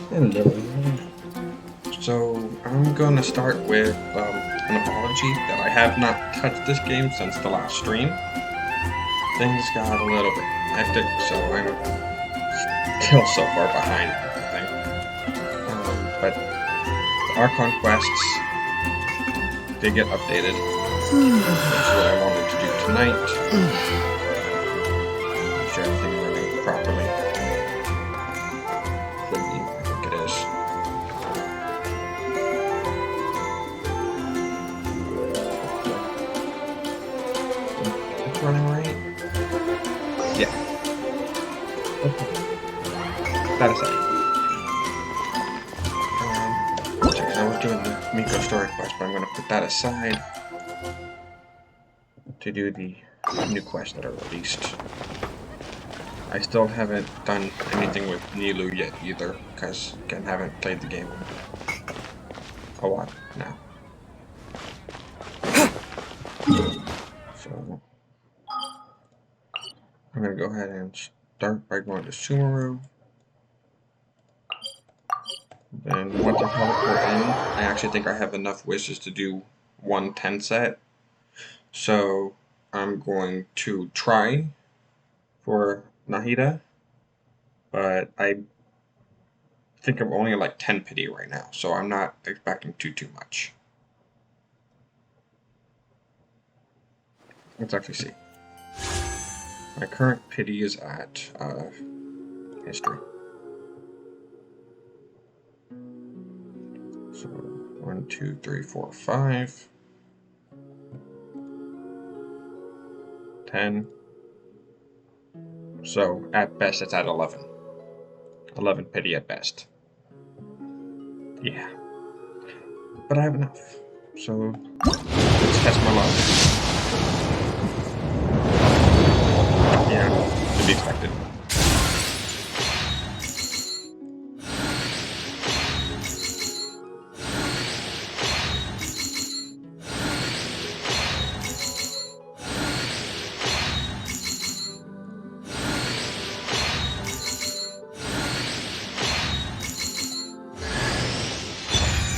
Hello. So I'm gonna start with an apology that I have not touched this game since the last stream. Things got a little bit hectic, so I'm still so far behind everything. But the Archon quests did get updated, which is what I wanted to do tonight. Make sure everything running properly. Should be, I think it is. It's running right? Yeah. Okay. That aside. I was doing the Miko story quest, but I'm going to put that aside to do the new quests that are released. I still haven't done anything with Nilu yet either, because again, haven't played the game a lot now. So I'm going to go ahead and start by going to Sumeru. Then once I teleport in, I actually think I have enough wishes to do 110 set. So I'm going to try for Nahida, but I think I'm only at like 10 pity right now, so I'm not expecting too much. Let's actually see. My current pity is at history. So 1, 2, 3, 4, 5, 10. So at best it's at 11. 11 pity at best. Yeah. But I have enough. So let's test my luck. Yeah, to be expected.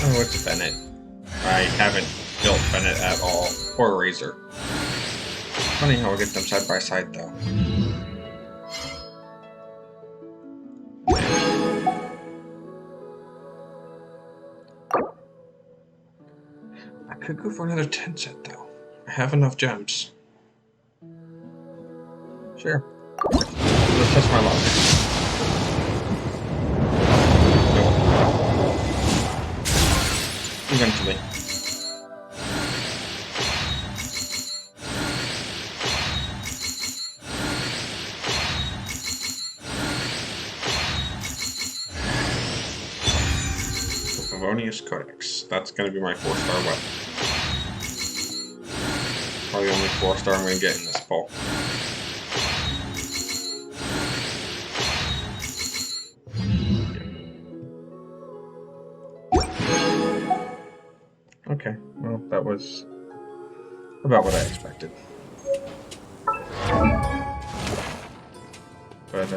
Oh, it's Bennett. I haven't built Bennett at all, or Razor. Funny how I get them side by side though. I could go for another 10 set though. I have enough gems. Sure. Let's test my luck. Eventually. Favonius Codex. That's going to be my 4-star weapon. Probably the only 4-star I'm going to get in this pull. Okay, well, that was about what I expected. But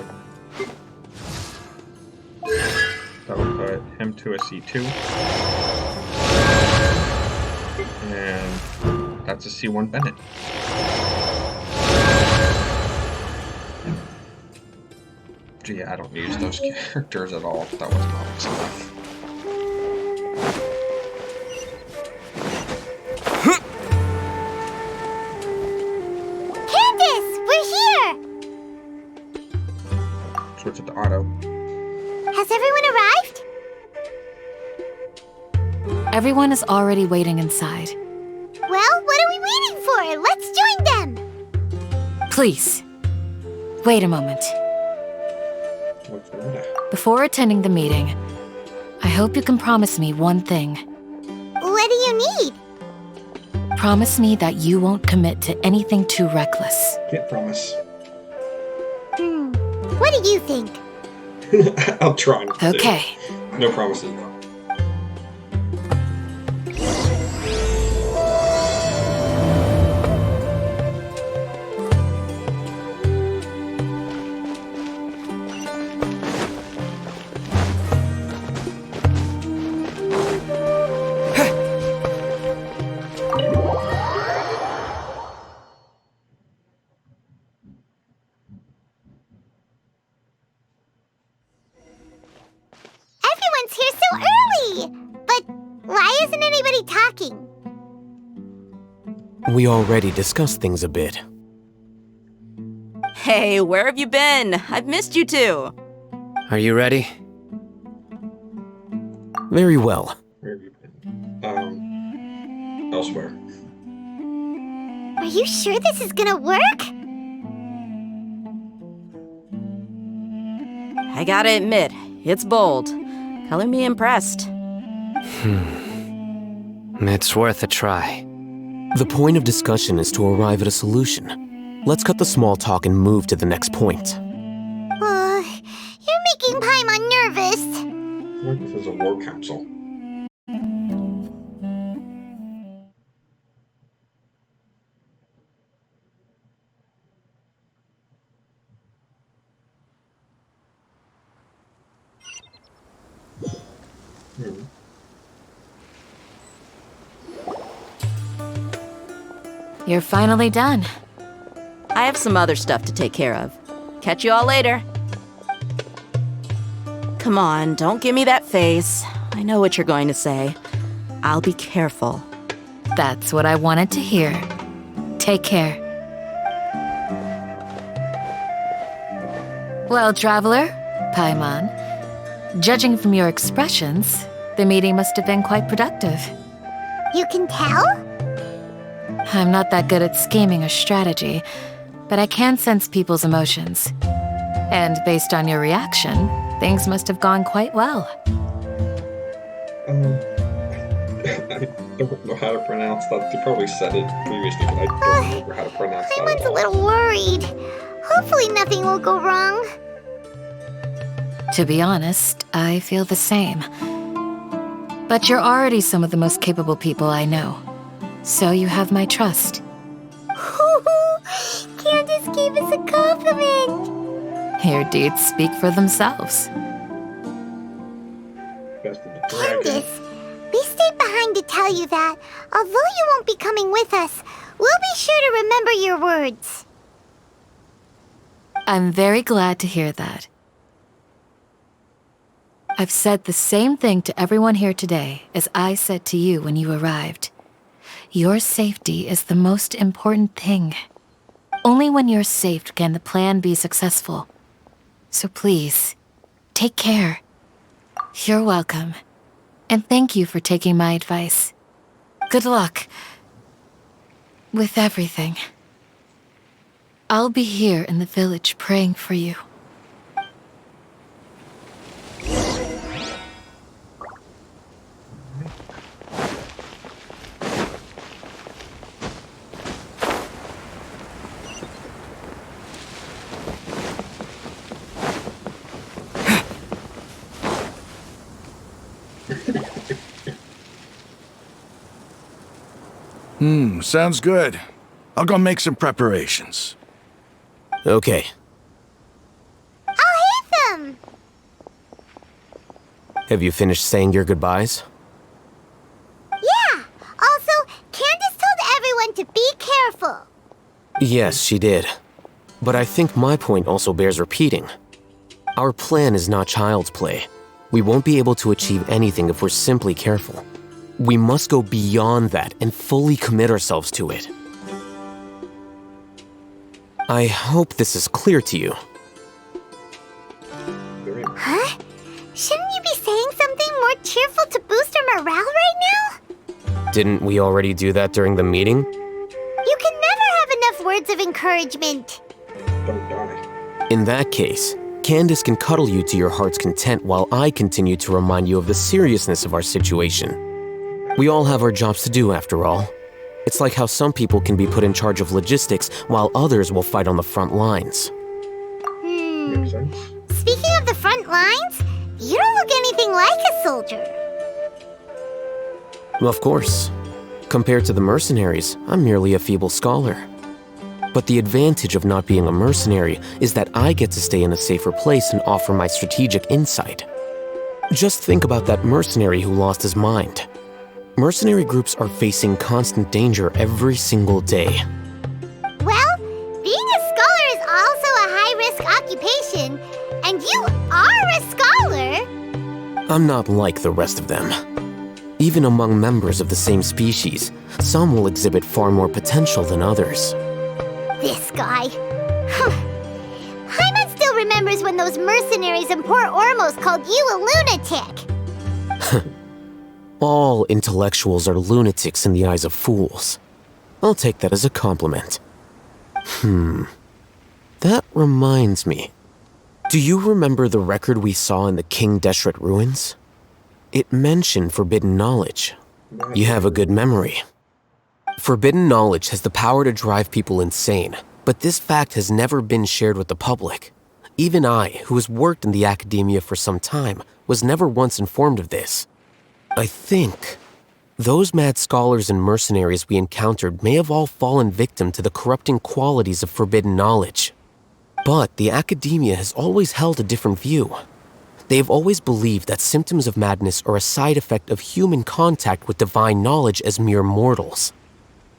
that would put him to a C2. And that's a C1 Bennett. Gee, I don't use those characters at all. That wasn't obvious enough. Switch it to auto. Has everyone arrived? Everyone is already waiting inside. Well, what are we waiting for? Let's join them! Please, wait a moment. What's the matter? Before attending the meeting, I hope you can promise me one thing. What do you need? Promise me that you won't commit to anything too reckless. Can't promise. What do you think? I'll try not to. Okay. No promises though. Hey, but why isn't anybody talking? We already discussed things a bit. Hey, where have you been? I've missed you too. Are you ready? Very well. Where have you been? Elsewhere. Are you sure this is gonna work? I gotta admit, it's bold. Color me impressed. It's worth a try. The point of discussion is to arrive at a solution. Let's cut the small talk and move to the next point. You're making Paimon nervous. What if this is a war council? You're finally done. I have some other stuff to take care of. Catch you all later. Come on, don't give me that face. I know what you're going to say. I'll be careful. That's what I wanted to hear. Take care. Well, traveler, Paimon, judging from your expressions, the meeting must have been quite productive. You can tell? I'm not that good at scheming or strategy, but I can sense people's emotions. And based on your reaction, things must have gone quite well. I don't know how to pronounce that. They probably said it previously, but I don't remember how to pronounce that. Paimon's a little worried. Hopefully nothing will go wrong. To be honest, I feel the same. But you're already some of the most capable people I know. So you have my trust. Candace gave us a compliment. Your deeds speak for themselves. Best of the dragon. Candace, we stayed behind to tell you that, although you won't be coming with us, we'll be sure to remember your words. I'm very glad to hear that. I've said the same thing to everyone here today as I said to you when you arrived. Your safety is the most important thing. Only when you're safe can the plan be successful. So please, take care. You're welcome. And thank you for taking my advice. Good luck with everything. I'll be here in the village praying for you. Sounds good. I'll go make some preparations. Okay. I'll hit them! Have you finished saying your goodbyes? Yeah! Also, Candace told everyone to be careful. Yes, she did. But I think my point also bears repeating. Our plan is not child's play. We won't be able to achieve anything if we're simply careful. We must go beyond that and fully commit ourselves to it. I hope this is clear to you. Huh? Shouldn't you be saying something more cheerful to boost our morale right now? Didn't we already do that during the meeting? You can never have enough words of encouragement. Don't die. In that case, Candace can cuddle you to your heart's content while I continue to remind you of the seriousness of our situation. We all have our jobs to do, after all. It's like how some people can be put in charge of logistics while others will fight on the front lines. Makes sense. Speaking of the front lines, you don't look anything like a soldier. Of course. Compared to the mercenaries, I'm merely a feeble scholar. But the advantage of not being a mercenary is that I get to stay in a safer place and offer my strategic insight. Just think about that mercenary who lost his mind. Mercenary groups are facing constant danger every single day. Well, being a scholar is also a high-risk occupation, and you are a scholar. I'm not like the rest of them. Even among members of the same species, some will exhibit far more potential than others. This guy. Paimon still remembers when those mercenaries in Port Ormos called you a lunatic. All intellectuals are lunatics in the eyes of fools. I'll take that as a compliment. That reminds me. Do you remember the record we saw in the King Deshret ruins? It mentioned forbidden knowledge. You have a good memory. Forbidden knowledge has the power to drive people insane, but this fact has never been shared with the public. Even I, who has worked in the academia for some time, was never once informed of this. I think those mad scholars and mercenaries we encountered may have all fallen victim to the corrupting qualities of forbidden knowledge. But the academia has always held a different view. They have always believed that symptoms of madness are a side effect of human contact with divine knowledge as mere mortals.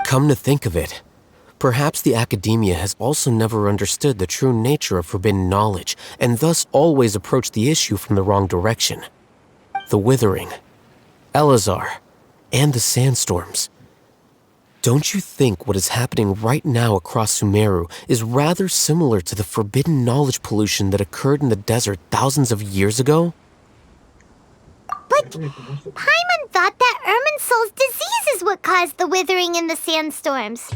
Come to think of it, perhaps the academia has also never understood the true nature of forbidden knowledge and thus always approached the issue from the wrong direction. The Withering, Elazar, and the sandstorms. Don't you think what is happening right now across Sumeru is rather similar to the forbidden knowledge pollution that occurred in the desert thousands of years ago? But Paimon thought that Irminsul's disease is what caused the withering in the sandstorms.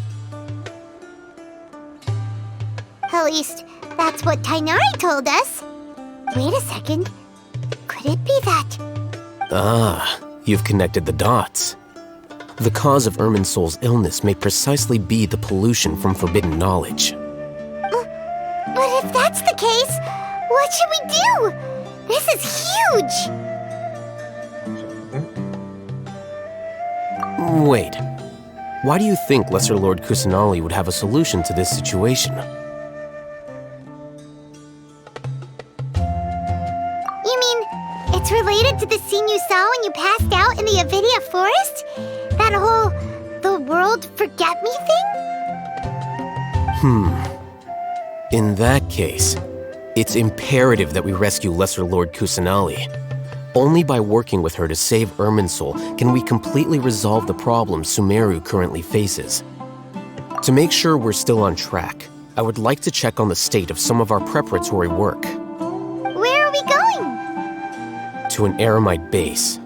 At least, that's what Tainari told us. Wait a second. Could it be that? Ah, you've connected the dots. The cause of Irminsul's illness may precisely be the pollution from forbidden knowledge. But if that's the case, what should we do? This is huge! Wait. Why do you think Lesser Lord Kusanali would have a solution to this situation? You mean, it's related to the scene you saw when you passed out in the Avidia forest? That whole, the world forget me thing? In that case, it's imperative that we rescue Lesser Lord Kusanali. Only by working with her to save Irminsul can we completely resolve the problems Sumeru currently faces. To make sure we're still on track, I would like to check on the state of some of our preparatory work. Where are we going? To an Eremite base.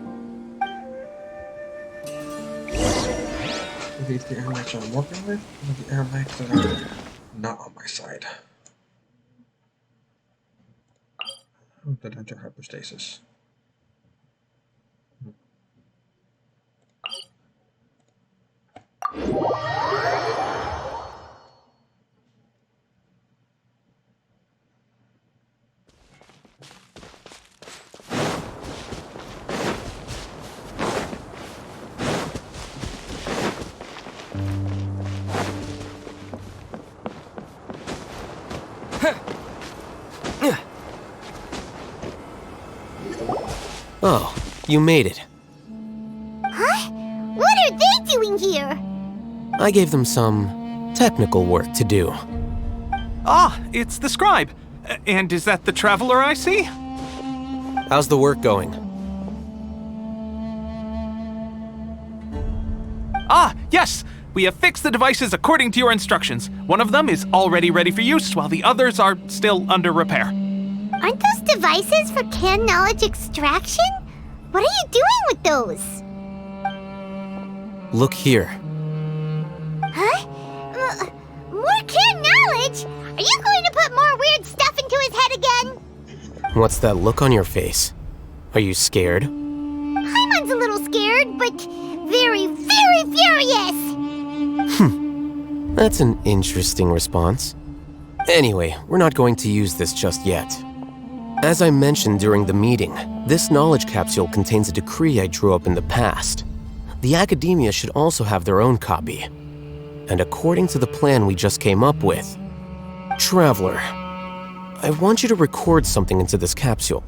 Are these the Eremites I'm working with, or the Eremites that are not on my side? Oh, that enter hypostasis. Oh, you made it. Huh? What are they doing here? I gave them some technical work to do. Ah, it's the scribe. And is that the traveler I see? How's the work going? Ah, yes! We have fixed the devices according to your instructions. One of them is already ready for use, while the others are still under repair. Aren't those devices for can knowledge extraction? What are you doing with those? Look here. Huh? More can knowledge? Are you going to put more weird stuff into his head again? What's that look on your face? Are you scared? Paimon's a little scared, but very, very furious! That's an interesting response. Anyway, we're not going to use this just yet. As I mentioned during the meeting, this knowledge capsule contains a decree I drew up in the past. The academia should also have their own copy. And according to the plan we just came up with, Traveler, I want you to record something into this capsule.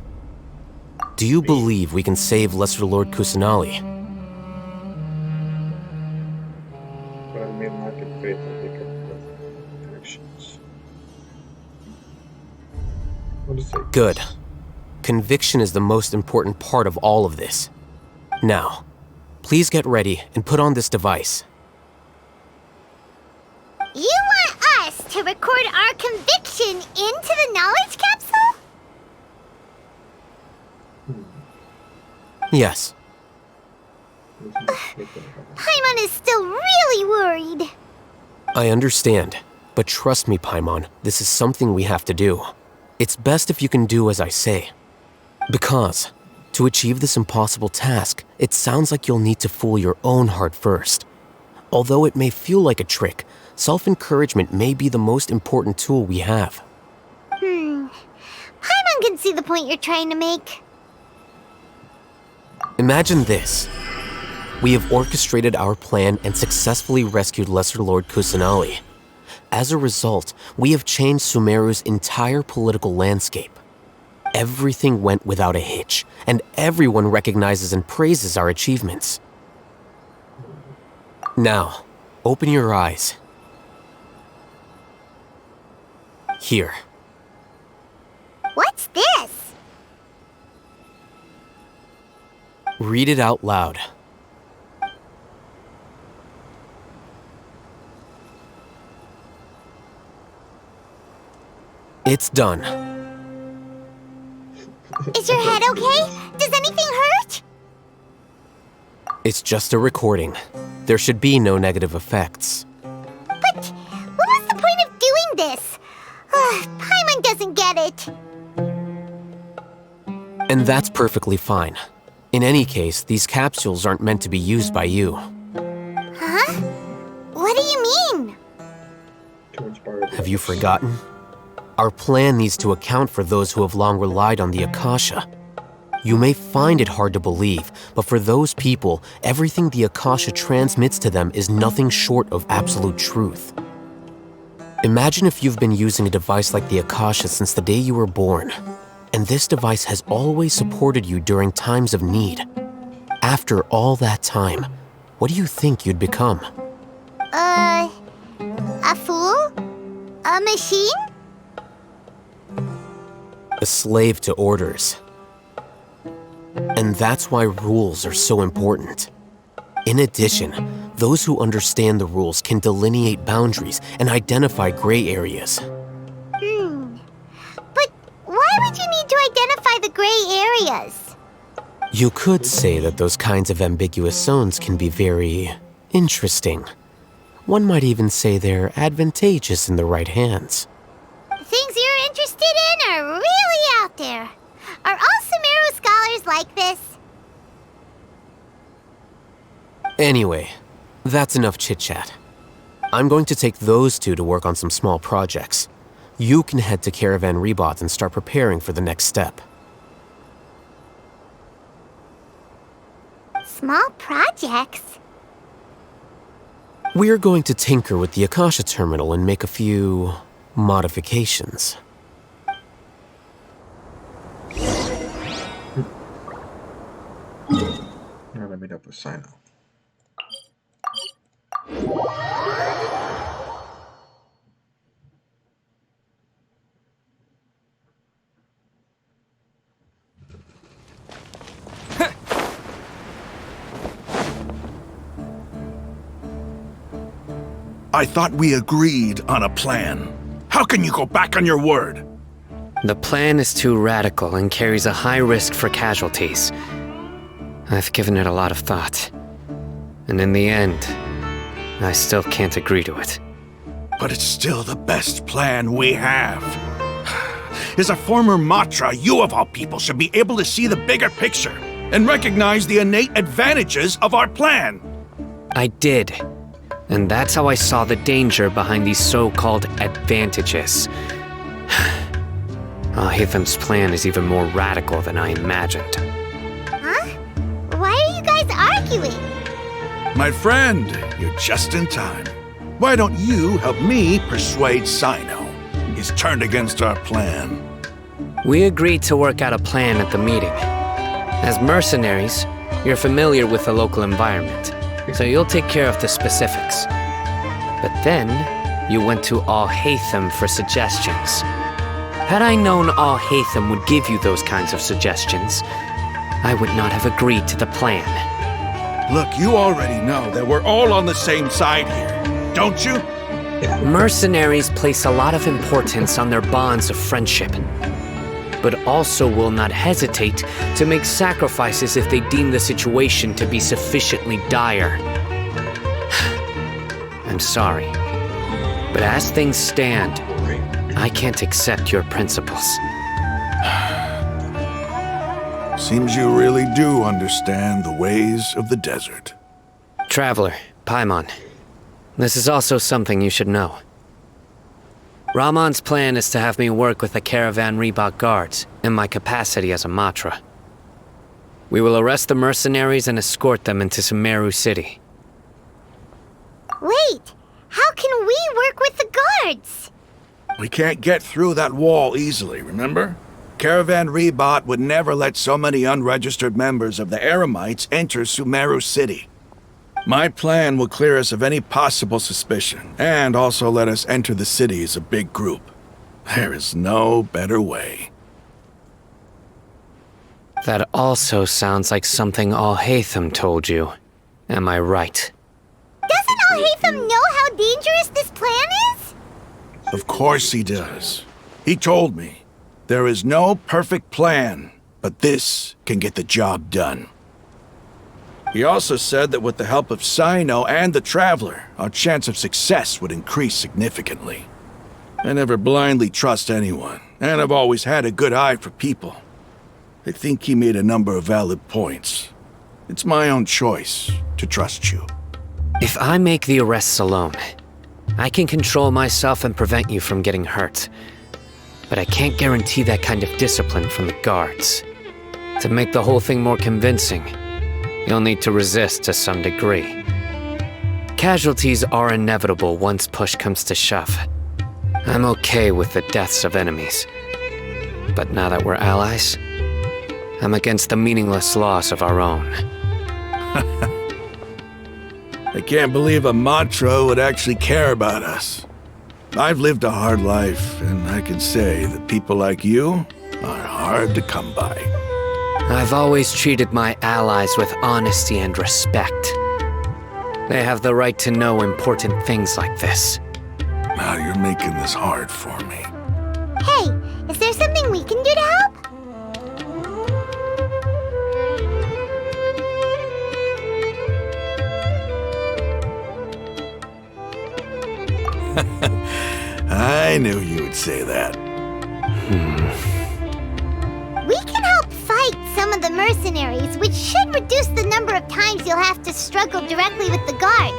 Do you believe we can save Lesser Lord Kusanali? But I mean, lack of faith that they could actions. What is it? Good. Conviction is the most important part of all of this. Now, please get ready and put on this device. You want us to record our conviction into the knowledge capsule? Yes. Paimon is still really worried. I understand, but trust me, Paimon, this is something we have to do. It's best if you can do as I say. Because, to achieve this impossible task, it sounds like you'll need to fool your own heart first. Although it may feel like a trick, self-encouragement may be the most important tool we have. Paimon can see the point you're trying to make. Imagine this. We have orchestrated our plan and successfully rescued Lesser Lord Kusanali. As a result, we have changed Sumeru's entire political landscape. Everything went without a hitch, and everyone recognizes and praises our achievements. Now, open your eyes. Here. What's this? Read it out loud. It's done. Is your head okay? Does anything hurt? It's just a recording. There should be no negative effects. But what was the point of doing this? Paimon doesn't get it. And that's perfectly fine. In any case, these capsules aren't meant to be used by you. Huh? What do you mean? Have you forgotten? Our plan needs to account for those who have long relied on the Akasha. You may find it hard to believe, but for those people, everything the Akasha transmits to them is nothing short of absolute truth. Imagine if you've been using a device like the Akasha since the day you were born, and this device has always supported you during times of need. After all that time, what do you think you'd become? A fool? A machine? A slave to orders. And that's why rules are so important. In addition, those who understand the rules can delineate boundaries and identify gray areas. But why would you need to identify the gray areas? You could say that those kinds of ambiguous zones can be very interesting. One might even say they're advantageous in the right hands. Things you're interested in are really out there. Are all Sumeru scholars like this? Anyway, that's enough chit-chat. I'm going to take those two to work on some small projects. You can head to Caravan Rebot and start preparing for the next step. Small projects? We're going to tinker with the Akasha terminal and make a few modifications. Now let me double sign up. I thought we agreed on a plan. How can you go back on your word? The plan is too radical and carries a high risk for casualties. I've given it a lot of thought. And in the end, I still can't agree to it. But it's still the best plan we have. As a former Matra, you of all people should be able to see the bigger picture and recognize the innate advantages of our plan. I did. And that's how I saw the danger behind these so-called advantages. Hitham's plan is even more radical than I imagined. Huh? Why are you guys arguing? My friend, you're just in time. Why don't you help me persuade Sino? He's turned against our plan. We agreed to work out a plan at the meeting. As mercenaries, you're familiar with the local environment, so you'll take care of the specifics. But then, you went to Al-Haytham for suggestions. Had I known Al Haytham would give you those kinds of suggestions, I would not have agreed to the plan. Look, you already know that we're all on the same side here, don't you? Mercenaries place a lot of importance on their bonds of friendship, but also will not hesitate to make sacrifices if they deem the situation to be sufficiently dire. I'm sorry, but as things stand, I can't accept your principles. Seems you really do understand the ways of the desert. Traveler, Paimon, this is also something you should know. Ramon's plan is to have me work with the Caravan Reebok guards in my capacity as a Matra. We will arrest the mercenaries and escort them into Sumeru City. Wait, how can we work with the guards? We can't get through that wall easily, remember? Caravan Reebok would never let so many unregistered members of the Eremites enter Sumeru City. My plan will clear us of any possible suspicion, and also let us enter the city as a big group. There is no better way. That also sounds like something Al Haytham told you. Am I right? Doesn't Al Haytham know how dangerous this plan is? Of course he does. He told me, there is no perfect plan, but this can get the job done. He also said that with the help of Sino and the Traveler, our chance of success would increase significantly. I never blindly trust anyone, and I've always had a good eye for people. I think he made a number of valid points. It's my own choice to trust you. If I make the arrests alone, I can control myself and prevent you from getting hurt. But I can't guarantee that kind of discipline from the guards. To make the whole thing more convincing, you'll need to resist to some degree. Casualties are inevitable once push comes to shove. I'm okay with the deaths of enemies. But now that we're allies, I'm against the meaningless loss of our own. I can't believe a Matra would actually care about us. I've lived a hard life, and I can say that people like you are hard to come by. I've always treated my allies with honesty and respect. They have the right to know important things like this. Now you're making this hard for me. Hey, is there something we can do to help? I knew you would say that. We can help fight some of the mercenaries, which should reduce the number of times you'll have to struggle directly with the guards.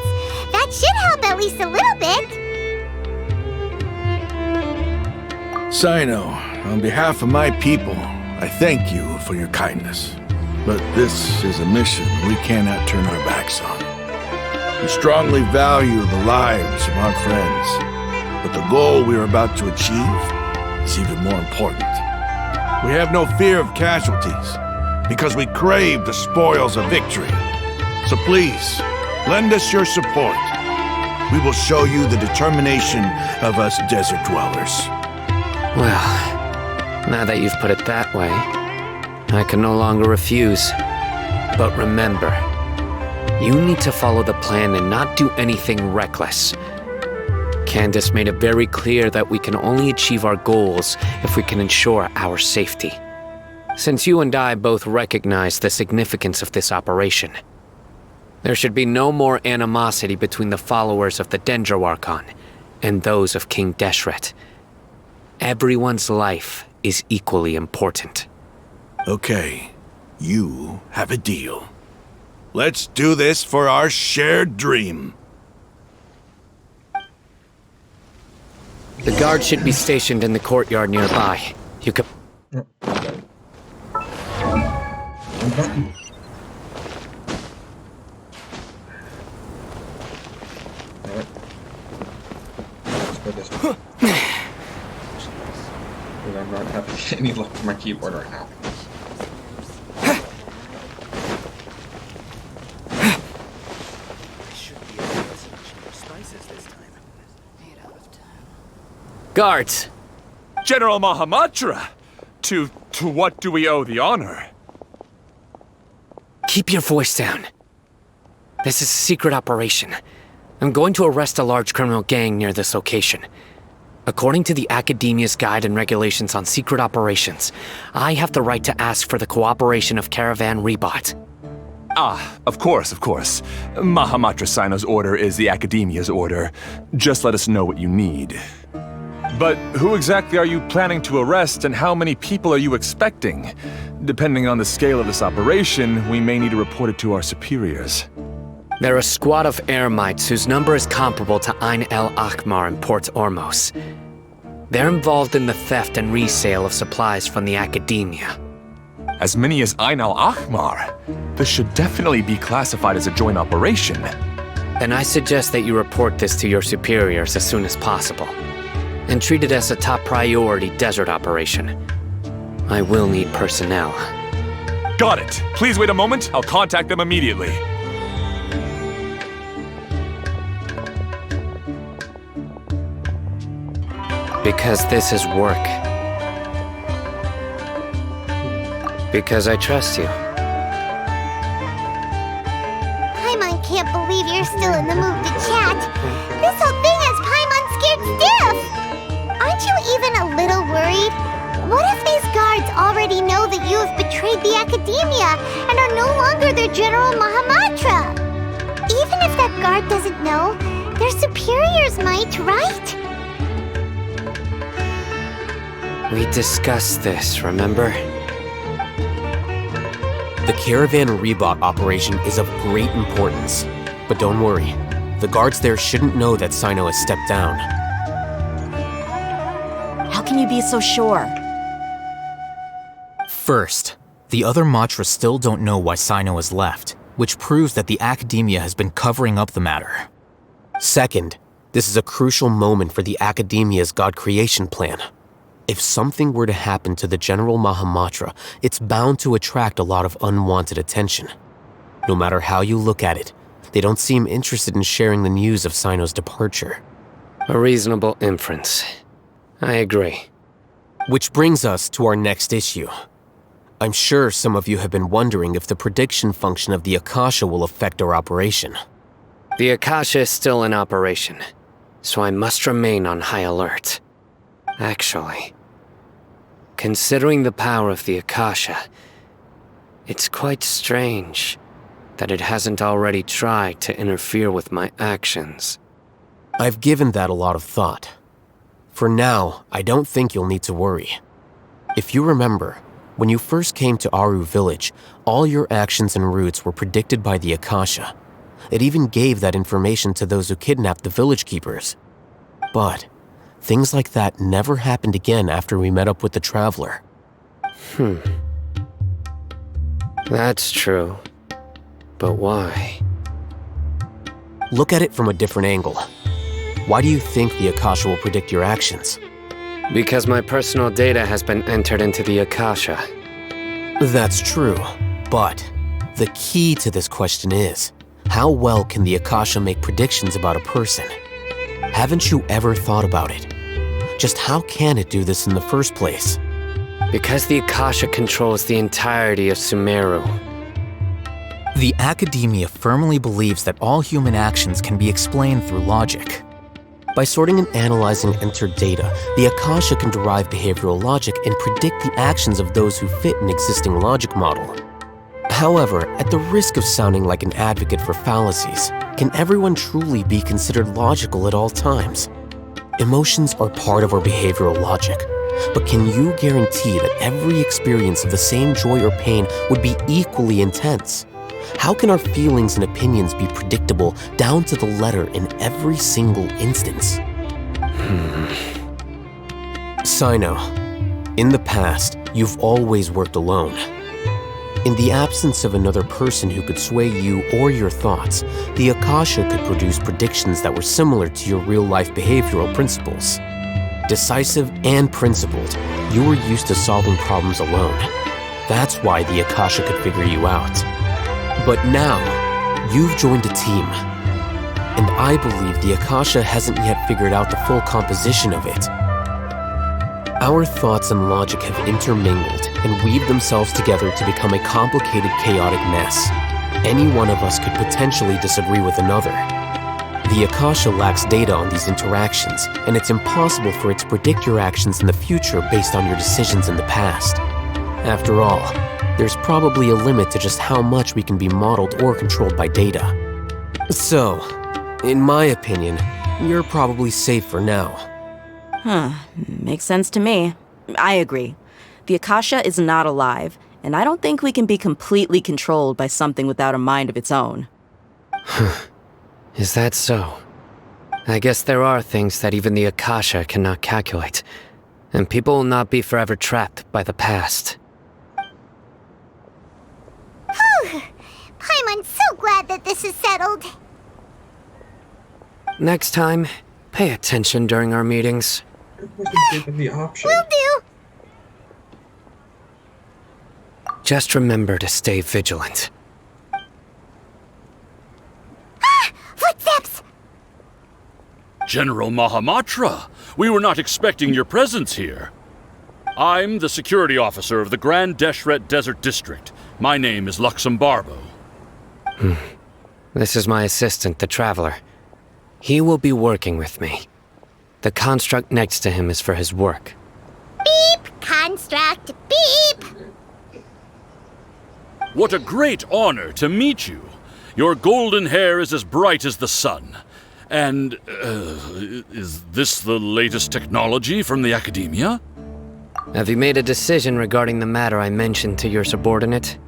That should help at least a little bit. Sino, on behalf of my people, I thank you for your kindness. But this is a mission we cannot turn our backs on. We strongly value the lives of our friends, but the goal we are about to achieve is even more important. We have no fear of casualties, because we crave the spoils of victory. So please, lend us your support. We will show you the determination of us desert dwellers. Well, now that you've put it that way, I can no longer refuse. But remember, you need to follow the plan and not do anything reckless. Candace made it very clear that we can only achieve our goals if we can ensure our safety. Since you and I both recognize the significance of this operation, there should be no more animosity between the followers of the Dendro Archon and those of King Deshret. Everyone's life is equally important. Okay, you have a deal. Let's do this for our shared dream. The guard should be stationed in the courtyard nearby. You could... Alright. Let's go this way. Because I'm not having any luck with my keyboard right now. Guards! General Mahamatra! To what do we owe the honor? Keep your voice down. This is a secret operation. I'm going to arrest a large criminal gang near this location. According to the Academia's Guide and Regulations on Secret Operations, I have the right to ask for the cooperation of Caravan Rebot. Ah, of course. Mahamatra Sino's order is the Academia's order. Just let us know what you need. But who exactly are you planning to arrest, and how many people are you expecting? Depending on the scale of this operation, we may need to report it to our superiors. They're a squad of Eremites whose number is comparable to Ain El Akhmar in Port Ormos. They're involved in the theft and resale of supplies from the Academia. As many as Ain El Akhmar? This should definitely be classified as a joint operation. Then I suggest that you report this to your superiors as soon as possible, and treat it as a top priority desert operation. I will need personnel. Got it. Please wait a moment. I'll contact them immediately. Because this is work. Because I trust you. Paimon can't believe you're still in the mood to chat. This whole thing has Paimon scared stiff. Aren't you even a little worried? What if these guards already know that you have betrayed the Academia and are no longer their General Mahamatra? Even if that guard doesn't know, their superiors might, right? We discussed this, remember? The Caravan Rebot operation is of great importance. But don't worry, the guards there shouldn't know that Sino has stepped down. How can you be so sure? First, the other Matras still don't know why Sino has left, which proves that the Academia has been covering up the matter. Second, this is a crucial moment for the Academia's God creation plan. If something were to happen to the General Mahamatra, it's bound to attract a lot of unwanted attention. No matter how you look at it, they don't seem interested in sharing the news of Sino's departure. A reasonable inference. I agree. Which brings us to our next issue. I'm sure some of you have been wondering if the prediction function of the Akasha will affect our operation. The Akasha is still in operation, so I must remain on high alert. Actually, considering the power of the Akasha, it's quite strange that it hasn't already tried to interfere with my actions. I've given that a lot of thought. For now, I don't think you'll need to worry. If you remember, when you first came to Aru Village, all your actions and routes were predicted by the Akasha. It even gave that information to those who kidnapped the village keepers. But things like that never happened again after we met up with the Traveler. That's true. But why? Look at it from a different angle. Why do you think the Akasha will predict your actions? Because my personal data has been entered into the Akasha. That's true, but the key to this question is, how well can the Akasha make predictions about a person? Haven't you ever thought about it? Just how can it do this in the first place? Because the Akasha controls the entirety of Sumeru. The Academia firmly believes that all human actions can be explained through logic. By sorting and analyzing entered data, the Akasha can derive behavioral logic and predict the actions of those who fit an existing logic model. However, at the risk of sounding like an advocate for fallacies, can everyone truly be considered logical at all times? Emotions are part of our behavioral logic, but can you guarantee that every experience of the same joy or pain would be equally intense? How can our feelings and opinions be predictable down to the letter in every single instance? Sino, in the past, you've always worked alone. In the absence of another person who could sway you or your thoughts, the Akasha could produce predictions that were similar to your real-life behavioral principles. Decisive and principled, you were used to solving problems alone. That's why the Akasha could figure you out. But now, you've joined a team. And I believe the Akasha hasn't yet figured out the full composition of it. Our thoughts and logic have intermingled and weaved themselves together to become a complicated, chaotic mess. Any one of us could potentially disagree with another. The Akasha lacks data on these interactions, and it's impossible for it to predict your actions in the future based on your decisions in the past. After all, there's probably a limit to just how much we can be modeled or controlled by data. So, in my opinion, you're probably safe for now. Makes sense to me. I agree. The Akasha is not alive, and I don't think we can be completely controlled by something without a mind of its own. Is that so? I guess there are things that even the Akasha cannot calculate, and people will not be forever trapped by the past. Whew! Paimon's so glad that this is settled. Next time, pay attention during our meetings. It wasn't given the option. Will do. Just remember to stay vigilant. Footsteps! General Mahamatra, we were not expecting your presence here. I'm the security officer of the Grand Deshret Desert District. My name is Luxembarbo. This is my assistant, the Traveler. He will be working with me. The construct next to him is for his work. Beep! Construct! Beep! What a great honor to meet you. Your golden hair is as bright as the sun. And, is this the latest technology from the Academia? Have you made a decision regarding the matter I mentioned to your subordinate?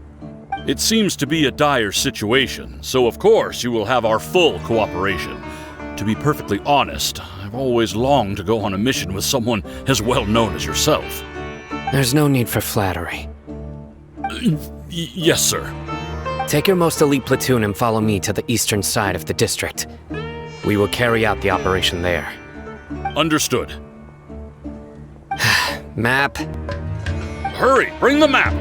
It seems to be a dire situation, so of course you will have our full cooperation. To be perfectly honest, I've always longed to go on a mission with someone as well known as yourself. There's no need for flattery. Yes, sir. Take your most elite platoon and follow me to the eastern side of the district. We will carry out the operation there. Understood. Map. Hurry, bring the map!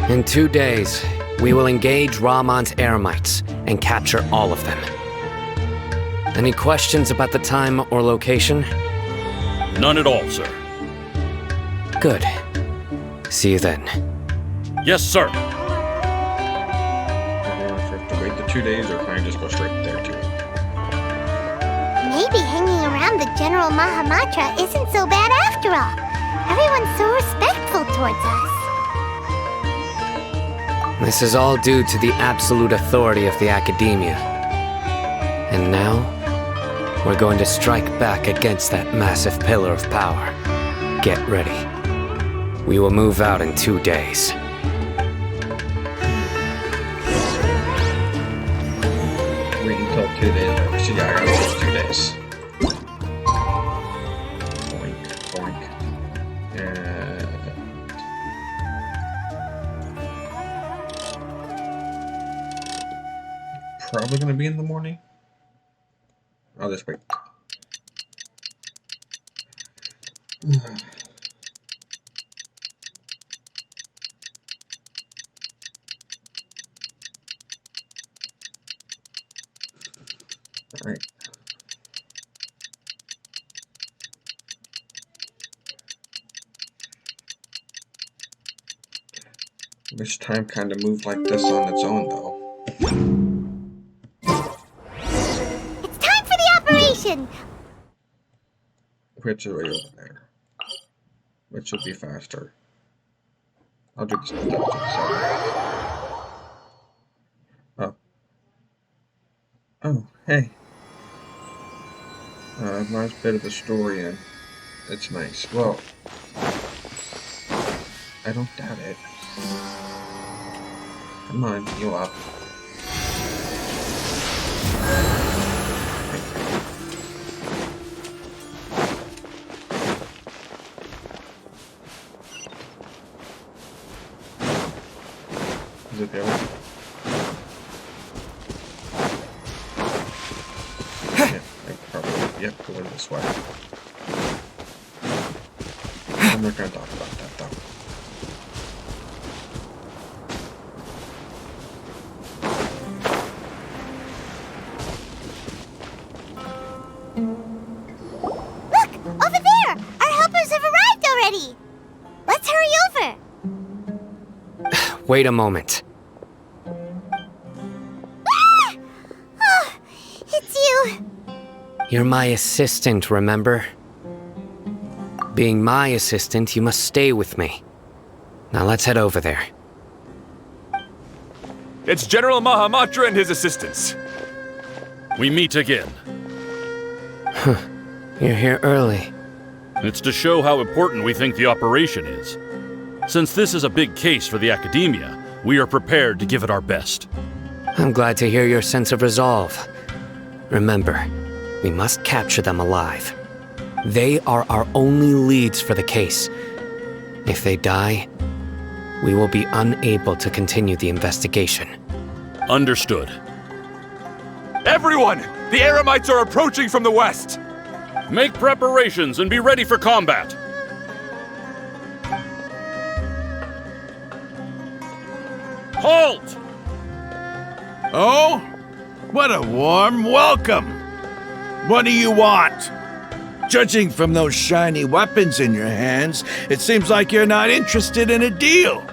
In 2 days, we will engage Rahman's Eremites and capture all of them. Any questions about the time or location? None at all, sir. Good. See you then. Yes, sir. Do I have to wait the 2 days, or can I just go straight there too? Maybe hanging around the General Mahamatra isn't so bad after all. Everyone's so respectful towards us. This is all due to the absolute authority of the Academia. And now, we're going to strike back against that massive pillar of power. Get ready. We will move out in 2 days. Wait until 2 days. So yeah, I gotta wait 2 days. Boink, boink. Probably gonna be in the morning. I'll just wait. Alright. Wish time kind of moved like this on its own, though. It's time for the operation! Which is way over there. Which would be faster. I'll do this intelligence. Oh. Oh, hey. Nice bit of the story, and it's nice. Well, I don't doubt it. Come on, heal up. Is it there? Yeah, I probably, yep, going this way. I'm not gonna talk about that though. Let's hurry over. Wait a moment. Ah! Oh, it's you. You're my assistant, remember? Being my assistant, you must stay with me. Now let's head over there. It's General Mahamatra and his assistants. We meet again. You're here early. It's to show how important we think the operation is. Since this is a big case for the Academia, we are prepared to give it our best. I'm glad to hear your sense of resolve. Remember, we must capture them alive. They are our only leads for the case. If they die, we will be unable to continue the investigation. Understood. Everyone! The Eremites are approaching from the west! Make preparations and be ready for combat. Halt! Oh? What a warm welcome! What do you want? Judging from those shiny weapons in your hands, it seems like you're not interested in a deal.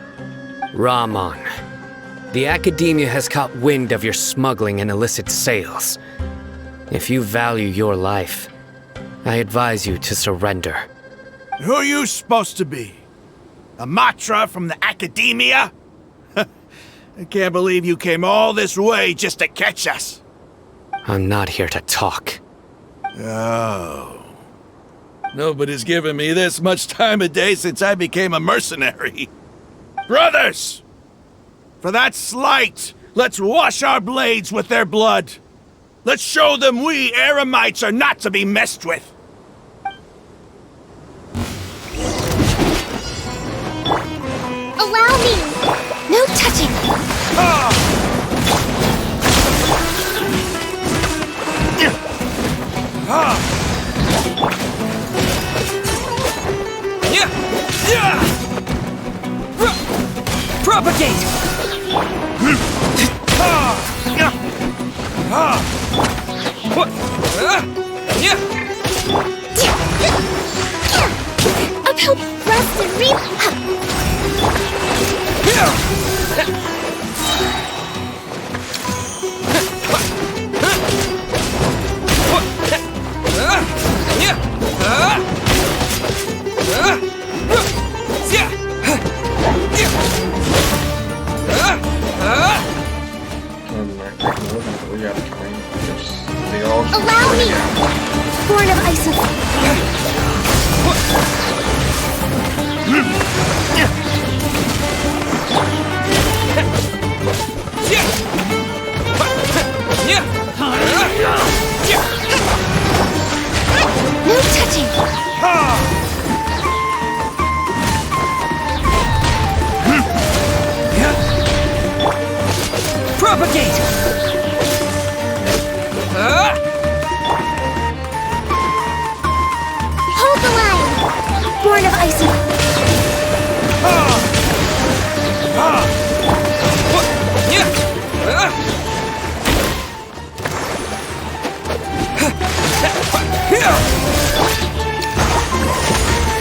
Rahman, the Academia has caught wind of your smuggling and illicit sales. If you value your life, I advise you to surrender. Who are you supposed to be? A Matra from the Academia? I can't believe you came all this way just to catch us. I'm not here to talk. Oh. Nobody's given me this much time of day since I became a mercenary. Brothers! For that slight, let's wash our blades with their blood. Let's show them we Eremites are not to be messed with. Allow me. No touching. Propagate! Uphill thrust and reap. We gotta train because they all keep Allow me. running out. Born of ice and fire. No touching. Propagate! Hold the line. Born of ice and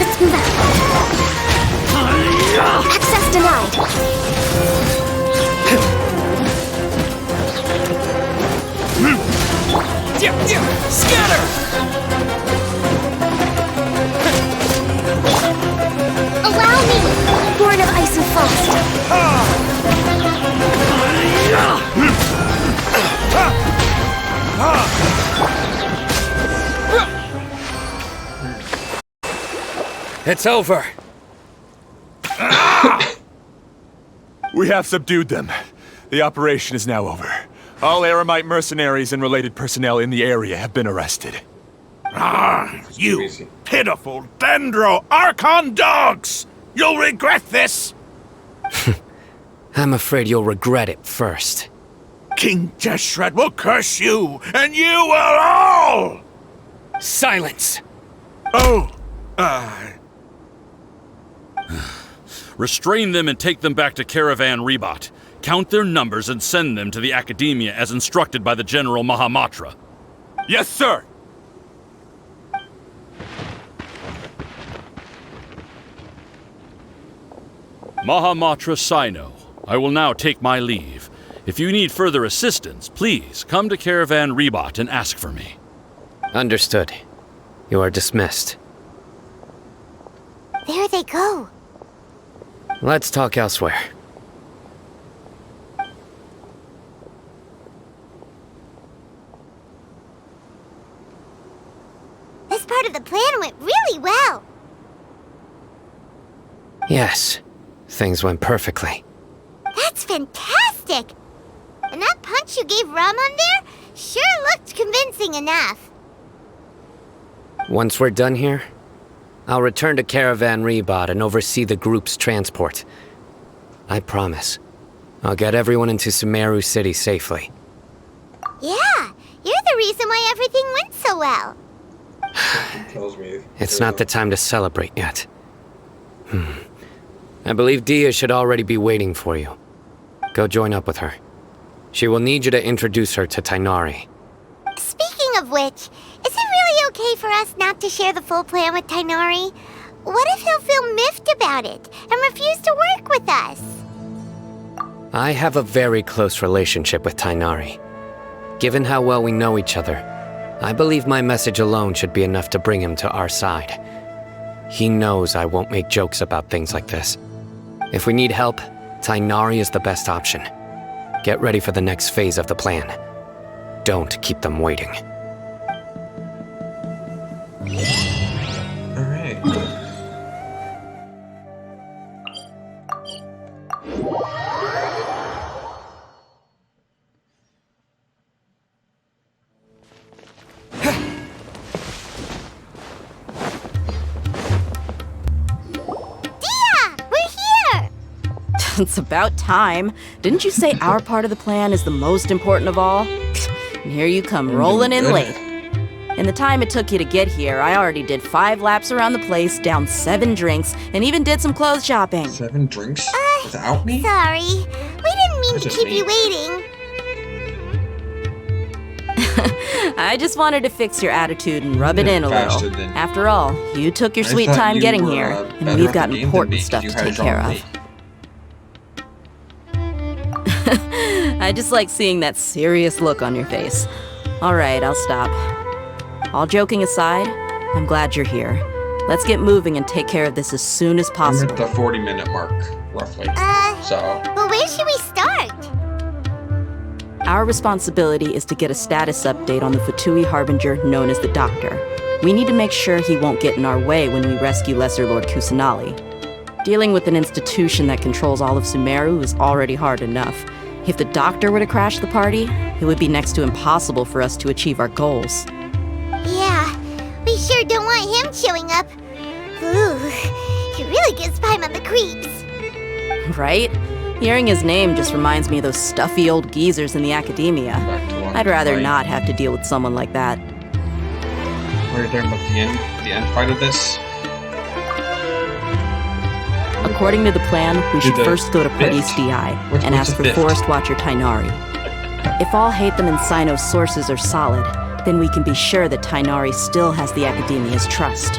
Let's move out. Access denied. Scatter! Allow me. Born of ice and frost. It's over. We have subdued them. The operation is now over. All Eremite mercenaries and related personnel in the area have been arrested. Ah, you crazy. pitiful Dendro Archon dogs! You'll regret this! I'm afraid you'll regret it first. King Deshret will curse you, and you will all! Silence! Oh, Restrain them and take them back to Caravan Rebot. Count their numbers and send them to the Academia as instructed by the General Mahamatra. Yes, sir! Mahamatra Sino, I will now take my leave. If you need further assistance, please come to Caravan Rebot and ask for me. Understood. You are dismissed. There they go. Let's talk elsewhere. This part of the plan went really well. Yes, things went perfectly. That's fantastic! And that punch you gave Ramon there sure looked convincing enough. Once we're done here, I'll return to Caravan Rebot and oversee the group's transport. I promise. I'll get everyone into Sumeru City safely. Yeah, you're the reason why everything went so well. Tells me. It's not the time to celebrate yet. I believe Dia should already be waiting for you. Go join up with her. She will need you to introduce her to Tainari. Speaking of which, is it really okay for us not to share the full plan with Tainari? What if he'll feel miffed about it and refuse to work with us? I have a very close relationship with Tainari. Given how well we know each other, I believe my message alone should be enough to bring him to our side. He knows I won't make jokes about things like this. If we need help, Tainari is the best option. Get ready for the next phase of the plan. Don't keep them waiting. Alright. It's about time. Didn't you say our part of the plan is the most important of all? And here you come rolling in late. In the time it took you to get here, I already did 5 laps around the place, downed 7 drinks, and even did some clothes shopping. 7 drinks? Without me? Sorry. We didn't mean to keep you waiting. I just wanted to fix your attitude and rub it in a little. than- After all, you took your I sweet thought time you getting were, here, better and at we've the got game than important me, stuff 'cause to you had take drawn care of. me. I just like seeing that serious look on your face. All right, I'll stop. All joking aside, I'm glad you're here. Let's get moving and take care of this as soon as I'm possible. at the 40-minute mark, roughly. So, But where should we start? Our responsibility is to get a status update on the Fatui Harbinger known as the Doctor. We need to make sure he won't get in our way when we rescue Lesser Lord Kusanali. Dealing with an institution that controls all of Sumeru is already hard enough. If the Doctor were to crash the party, it would be next to impossible for us to achieve our goals. Yeah, we sure don't want him showing up. Ooh, he really gives Paimon the creeps. Right? Hearing his name just reminds me of those stuffy old geezers in the academia. I'd rather not have to deal with someone like that. Are you talking about the end fight of this? According to the plan, we should the first go to Pardis fifth? DI What's and ask the for fifth? Forest Watcher Tainari. If all Hatham and Sino's sources are solid, then we can be sure that Tainari still has the Academia's trust.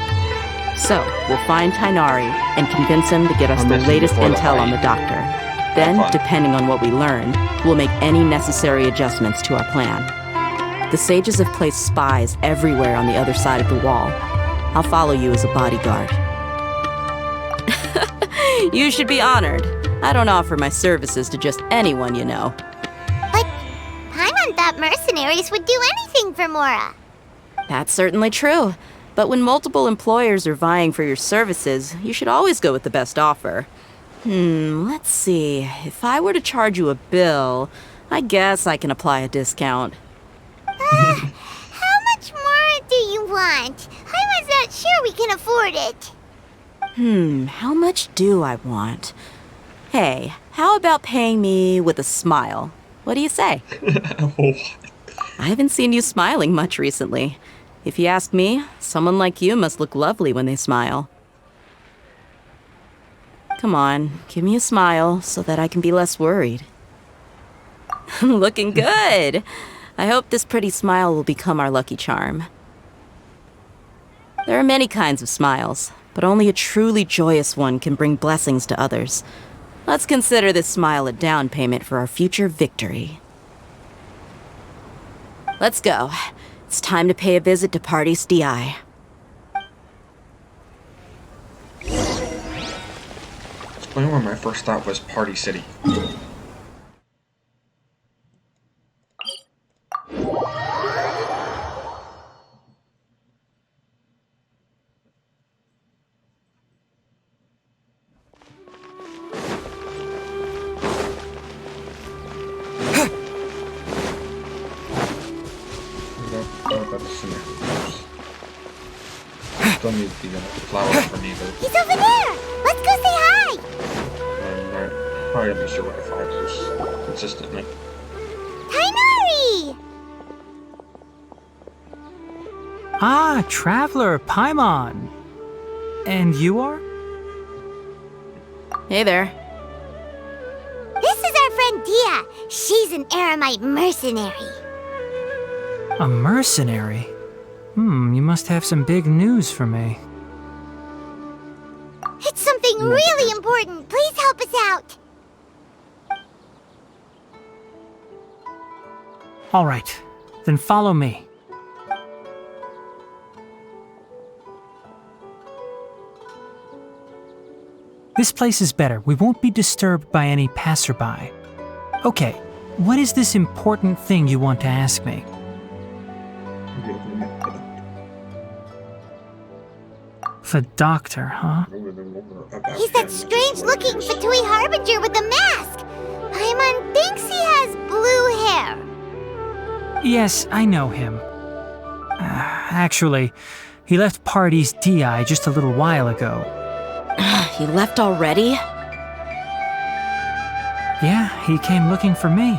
So, we'll find Tainari and convince him to get us I'll the mention latest before the intel on fight. the Doctor. Then, fun. depending on what we learn, we'll make any necessary adjustments to our plan. The sages have placed spies everywhere on the other side of the wall. I'll follow you as a bodyguard. You should be honored. I don't offer my services to just anyone you know. But Paimon thought mercenaries would do anything for Mora. That's certainly true. But when multiple employers are vying for your services, you should always go with the best offer. Let's see. If I were to charge you a bill, I guess I can apply a discount. How much more do you want? Paimon's not sure we can afford it. How much do I want? Hey, how about paying me with a smile? What do you say? I haven't seen you smiling much recently. If you ask me, someone like you must look lovely when they smile. Come on, give me a smile so that I can be less worried. Looking good! I hope this pretty smile will become our lucky charm. There are many kinds of smiles, but only a truly joyous one can bring blessings to others. Let's consider this smile a down payment for our future victory. Let's go. It's time to pay a visit to Party's DI. Explain why my first thought was Party City. Still need the flower from either. He's over there! Let's go say hi! I'm not entirely sure what I find this consistently. Tainari! Ah, Traveler, Paimon. And you are? Hey there. This is our friend Dia. She's an Aramite mercenary. A mercenary? You must have some big news for me. It's something really important. Please help us out. All right, then follow me. This place is better. We won't be disturbed by any passerby. Okay, what is this important thing you want to ask me? The doctor, huh? He's that strange-looking Fatui Harbinger with the mask. Paimon thinks he has blue hair. Yes, I know him. Actually, he left Party's DI just a little while ago. He left already? Yeah, he came looking for me.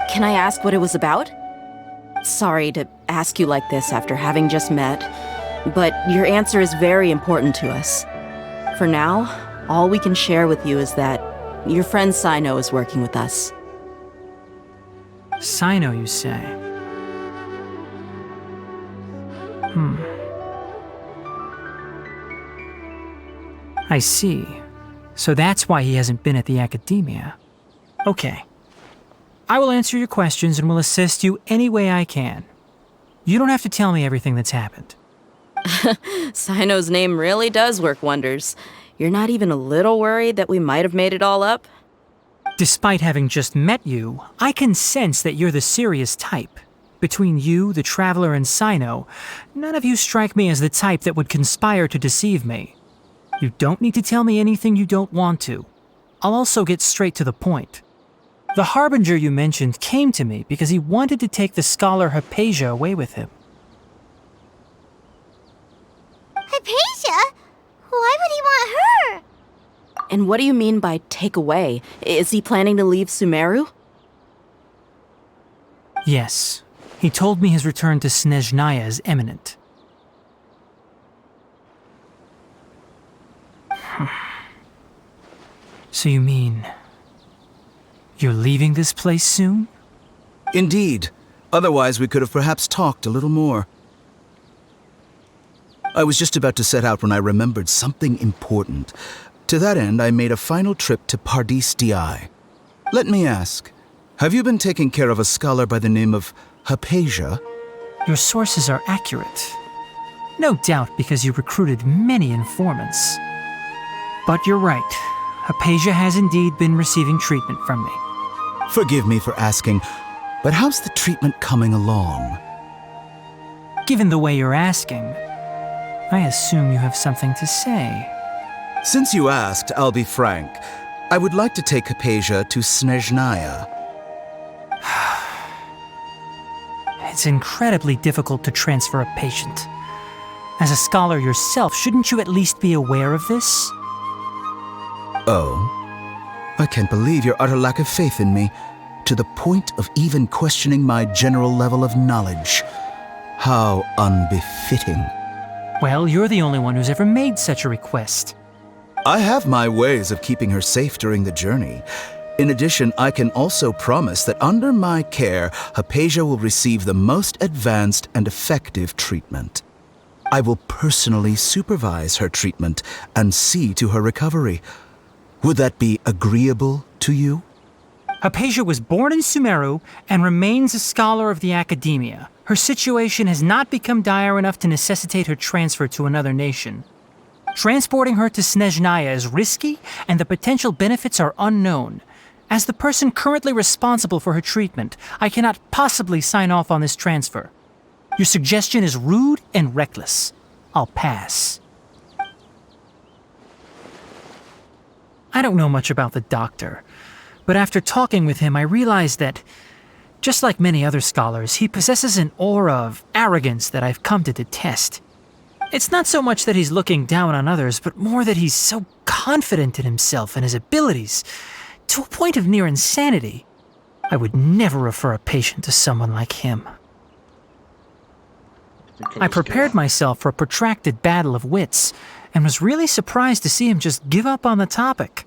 Can I ask what it was about? Sorry to ask you like this after having just met, but your answer is very important to us. For now, all we can share with you is that your friend Sino is working with us. Sino, you say? I see. So that's why he hasn't been at the academia. Okay. I will answer your questions and will assist you any way I can. You don't have to tell me everything that's happened. Sino's name really does work wonders. You're not even a little worried that we might have made it all up? Despite having just met you, I can sense that you're the serious type. Between you, the Traveler, and Sino, none of you strike me as the type that would conspire to deceive me. You don't need to tell me anything you don't want to. I'll also get straight to the point. The Harbinger you mentioned came to me because he wanted to take the scholar Hypatia away with him. Hypatia? Why would he want her? And what do you mean by take away? Is he planning to leave Sumeru? Yes. He told me his return to Snezhnaya is imminent. So you mean... you're leaving this place soon? Indeed. Otherwise, we could have perhaps talked a little more. I was just about to set out when I remembered something important. To that end, I made a final trip to Pardis DI. Let me ask, have you been taking care of a scholar by the name of Hypatia? Your sources are accurate. No doubt because you recruited many informants. But you're right. Hypatia has indeed been receiving treatment from me. Forgive me for asking, but how's the treatment coming along? Given the way you're asking, I assume you have something to say. Since you asked, I'll be frank. I would like to take Hypatia to Snezhnaya. It's incredibly difficult to transfer a patient. As a scholar yourself, shouldn't you at least be aware of this? Oh? I can't believe your utter lack of faith in me, to the point of even questioning my general level of knowledge. How unbefitting. Well, you're the only one who's ever made such a request. I have my ways of keeping her safe during the journey. In addition, I can also promise that under my care, Hypatia will receive the most advanced and effective treatment. I will personally supervise her treatment and see to her recovery. Would that be agreeable to you? Hypatia was born in Sumeru and remains a scholar of the Academia. Her situation has not become dire enough to necessitate her transfer to another nation. Transporting her to Snezhnaya is risky, and the potential benefits are unknown. As the person currently responsible for her treatment, I cannot possibly sign off on this transfer. Your suggestion is rude and reckless. I'll pass. I don't know much about the doctor, but after talking with him, I realized that, just like many other scholars, he possesses an aura of arrogance that I've come to detest. It's not so much that he's looking down on others, but more that he's so confident in himself and his abilities, to a point of near insanity. I would never refer a patient to someone like him. I prepared myself for a protracted battle of wits, and was really surprised to see him just give up on the topic.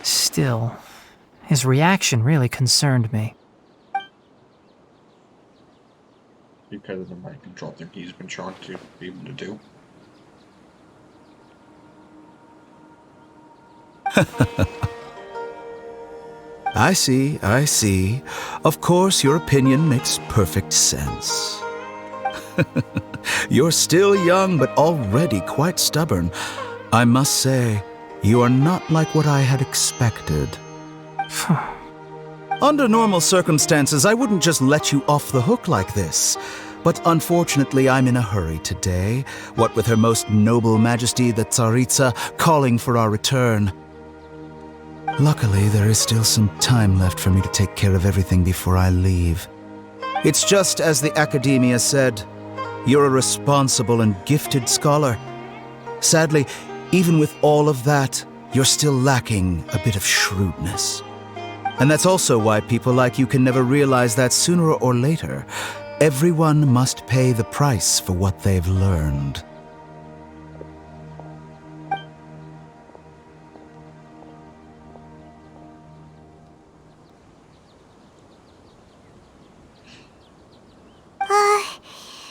Still, his reaction really concerned me. Because of the mind control thing he's been trying to be able to do. I see. Of course, your opinion makes perfect sense. You're still young, but already quite stubborn. I must say, you are not like what I had expected. Under normal circumstances, I wouldn't just let you off the hook like this. But unfortunately, I'm in a hurry today, what with Her Most Noble Majesty the Tsaritsa calling for our return. Luckily, there is still some time left for me to take care of everything before I leave. It's just as the Academia said, you're a responsible and gifted scholar. Sadly, even with all of that, you're still lacking a bit of shrewdness. And that's also why people like you can never realize that sooner or later, everyone must pay the price for what they've learned.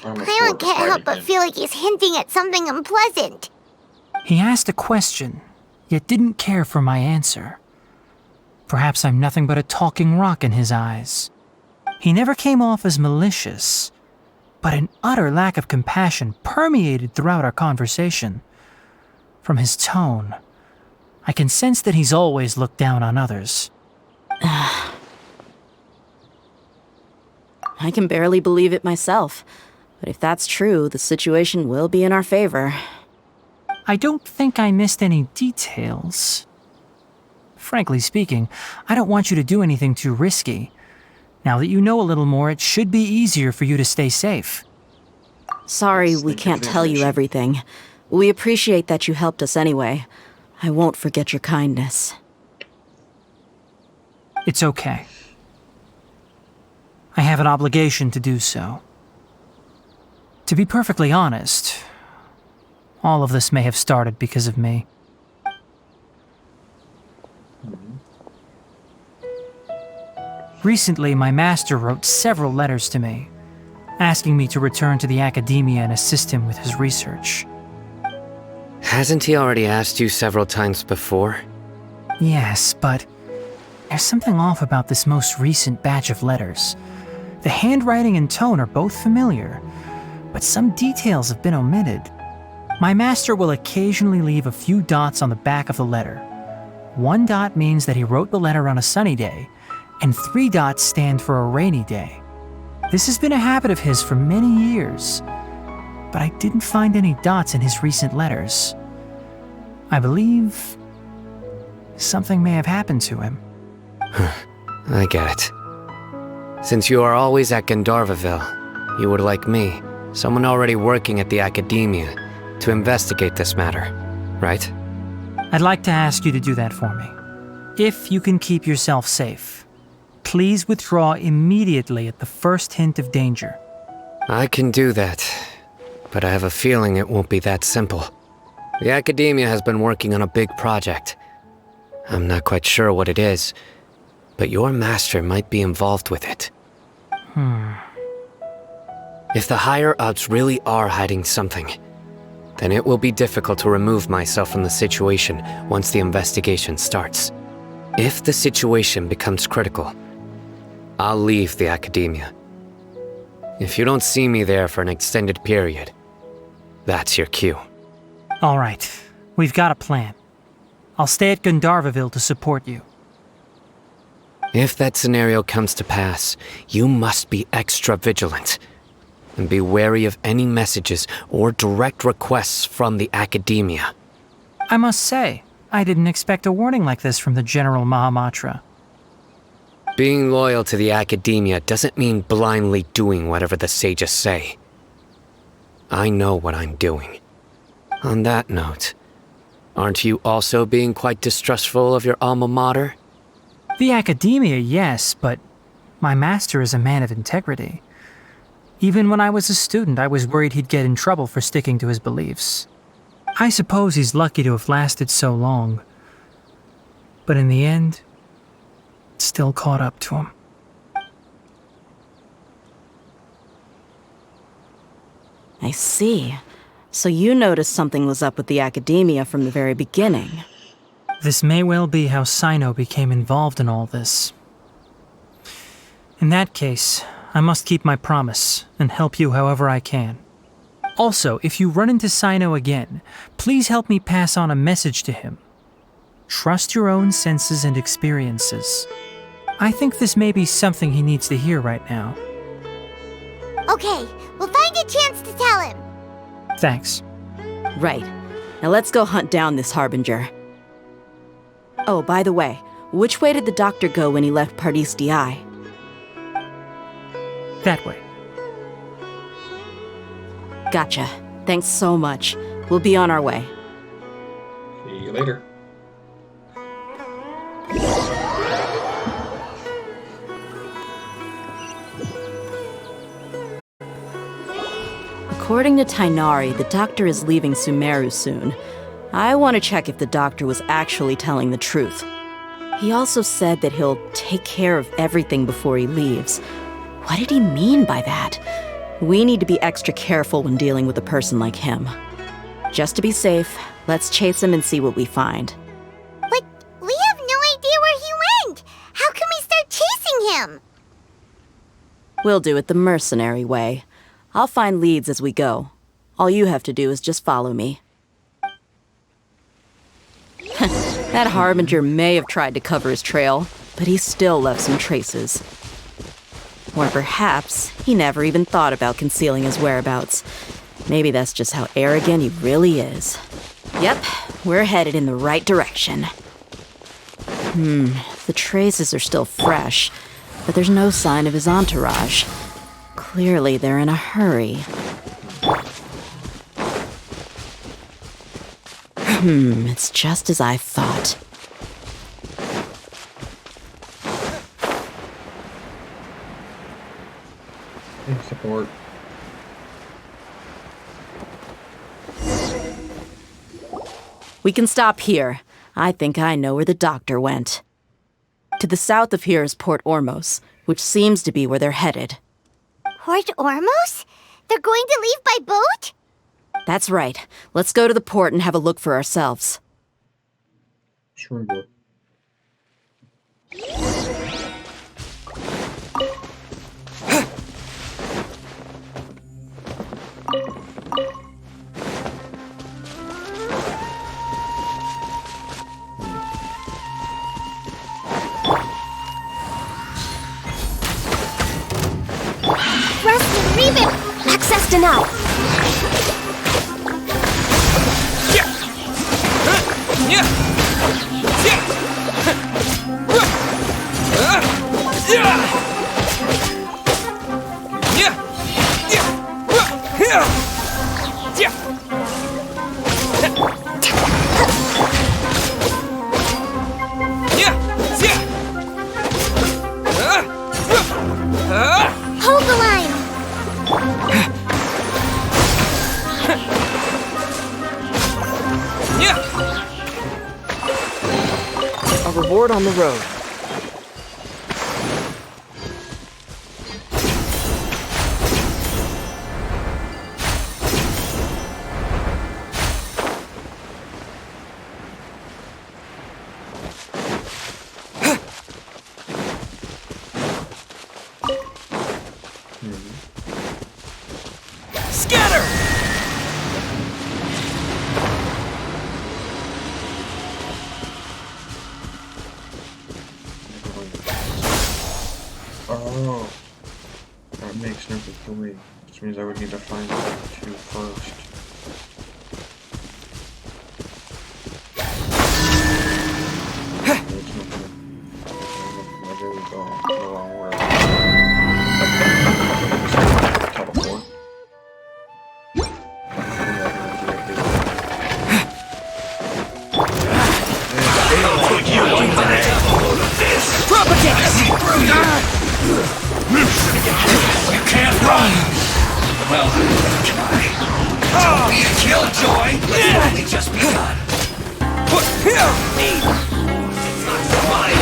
Paimon can't help but feel like he's hinting at something unpleasant. He asked a question, yet didn't care for my answer. Perhaps I'm nothing but a talking rock in his eyes. He never came off as malicious, but an utter lack of compassion permeated throughout our conversation. From his tone, I can sense that he's always looked down on others. I can barely believe it myself. But if that's true, the situation will be in our favor. I don't think I missed any details. Frankly speaking, I don't want you to do anything too risky. Now that you know a little more, it should be easier for you to stay safe. Sorry we can't tell you everything. We appreciate that you helped us anyway. I won't forget your kindness. It's okay. I have an obligation to do so. To be perfectly honest, all of this may have started because of me. Recently, my master wrote several letters to me, asking me to return to the Academia and assist him with his research. Hasn't he already asked you several times before? Yes, but there's something off about this most recent batch of letters. The handwriting and tone are both familiar, but some details have been omitted. My master will occasionally leave a few dots on the back of the letter. 1 dot means that he wrote the letter on a sunny day, and 3 dots stand for a rainy day. This has been a habit of his for many years, but I didn't find any dots in his recent letters. I believe something may have happened to him. I get it. Since you are always at Gandharvaville, you would like me, someone already working at the Academia, to investigate this matter, right? I'd like to ask you to do that for me. If you can keep yourself safe, please withdraw immediately at the first hint of danger. I can do that, but I have a feeling it won't be that simple. The Academia has been working on a big project. I'm not quite sure what it is, but your master might be involved with it. If the higher-ups really are hiding something, then it will be difficult to remove myself from the situation once the investigation starts. If the situation becomes critical, I'll leave the academia. If you don't see me there for an extended period, that's your cue. All right, we've got a plan. I'll stay at Gandharvaville to support you. If that scenario comes to pass, you must be extra vigilant. And be wary of any messages or direct requests from the academia. I must say, I didn't expect a warning like this from the General Mahamatra. Being loyal to the academia doesn't mean blindly doing whatever the sages say. I know what I'm doing. On that note, aren't you also being quite distrustful of your alma mater? The academia, yes, but my master is a man of integrity. Even when I was a student, I was worried he'd get in trouble for sticking to his beliefs. I suppose he's lucky to have lasted so long. But in the end, it still caught up to him. I see. So you noticed something was up with the academia from the very beginning. This may well be how Sino became involved in all this. In that case, I must keep my promise and help you however I can. Also, if you run into Sino again, please help me pass on a message to him. Trust your own senses and experiences. I think this may be something he needs to hear right now. Okay, we'll find a chance to tell him. Thanks. Right. Now let's go hunt down this Harbinger. Oh, by the way, which way did the doctor go when he left Pardis Di? That way. Gotcha. Thanks so much. We'll be on our way. See you later. According to Tainari, the doctor is leaving Sumeru soon. I want to check if the doctor was actually telling the truth. He also said that he'll take care of everything before he leaves. What did he mean by that? We need to be extra careful when dealing with a person like him. Just to be safe, let's chase him and see what we find. But we have no idea where he went! How can we start chasing him? We'll do it the mercenary way. I'll find leads as we go. All you have to do is just follow me. That Harbinger may have tried to cover his trail, but he still left some traces. Or perhaps he never even thought about concealing his whereabouts. Maybe that's just how arrogant he really is. Yep, we're headed in the right direction. The traces are still fresh, but there's no sign of his entourage. Clearly they're in a hurry. It's just as I thought. Support. We can stop here. I think I know where the doctor went. To the south of here is Port Ormos, which seems to be where they're headed. Port Ormos? They're going to leave by boat? That's right. Let's go to the port and have a look for ourselves. Sure. Rusty, read it! Access denied. Hold the line! A reward on the road. Oh, that makes number 3, which means I would need to find number 2 first. There we go, the wrong order. Teleport. You can't run! Well, try. Don't be a killjoy! It's only just begun. It's not somebody.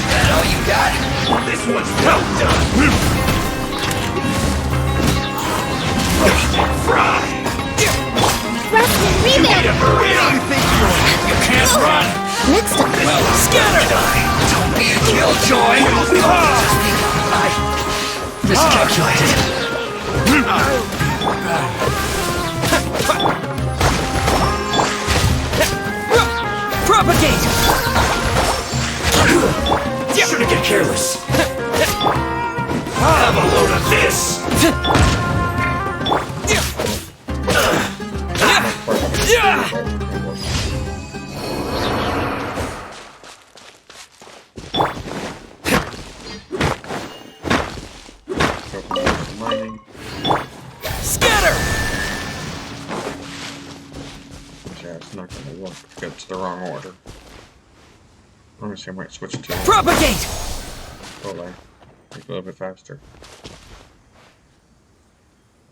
That all you got? This one's well done. Roasted fry! Rustin, rebound! You can't run! Next time. Well, scatter! Don't be a killjoy! I miscalculated. Propagate! Shouldn't get careless. Have a load of this! Scatter! Yeah, it's not gonna work if it's the wrong order. Let me see, I might switch to Propagate! Make it a little bit faster.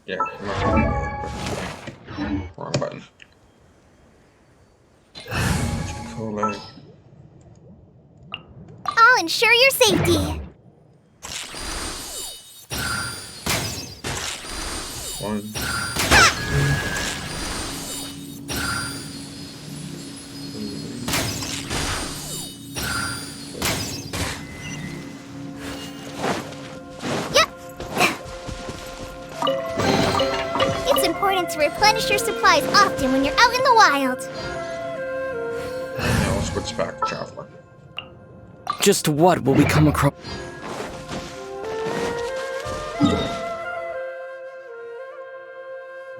Yeah, I'm not gonna work. Wrong button. Colette. I'll ensure your safety. 1. It's important to replenish your supplies often when you're out in the wild. Now I'll switch back to Traveler. Just what will we come across?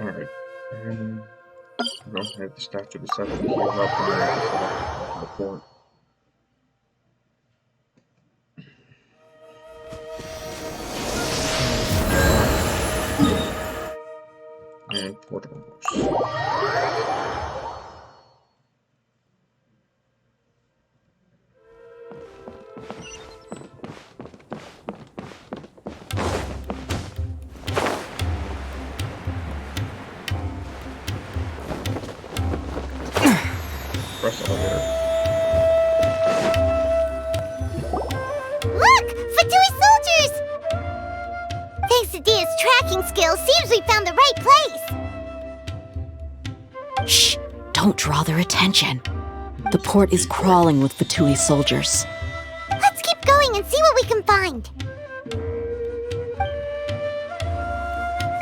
Alright. And I'm going to head the statue to 7 to heal up and then I can select the port. And portables. Press elevator. Look! Fatui soldiers! Thanks to Dia's tracking skills, seems we found the right place. Shh! Don't draw their attention. The port is crawling with Fatui soldiers. Let's keep going and see what we can find.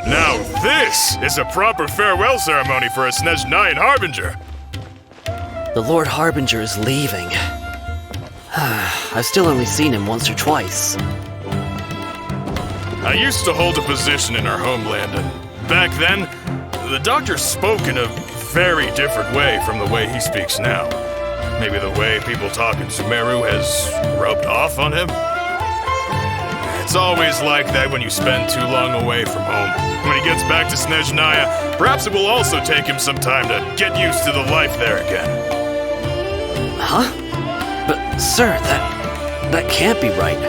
Now this is a proper farewell ceremony for a Snezhnayan Harbinger. The Lord Harbinger is leaving. I've still only seen him once or twice. I used to hold a position in our homeland, and back then, the doctor spoke in a very different way from the way he speaks now. Maybe the way people talk in Sumeru has rubbed off on him? It's always like that when you spend too long away from home. When he gets back to Snezhnaya, perhaps it will also take him some time to get used to the life there again. Huh? But, sir, that can't be right.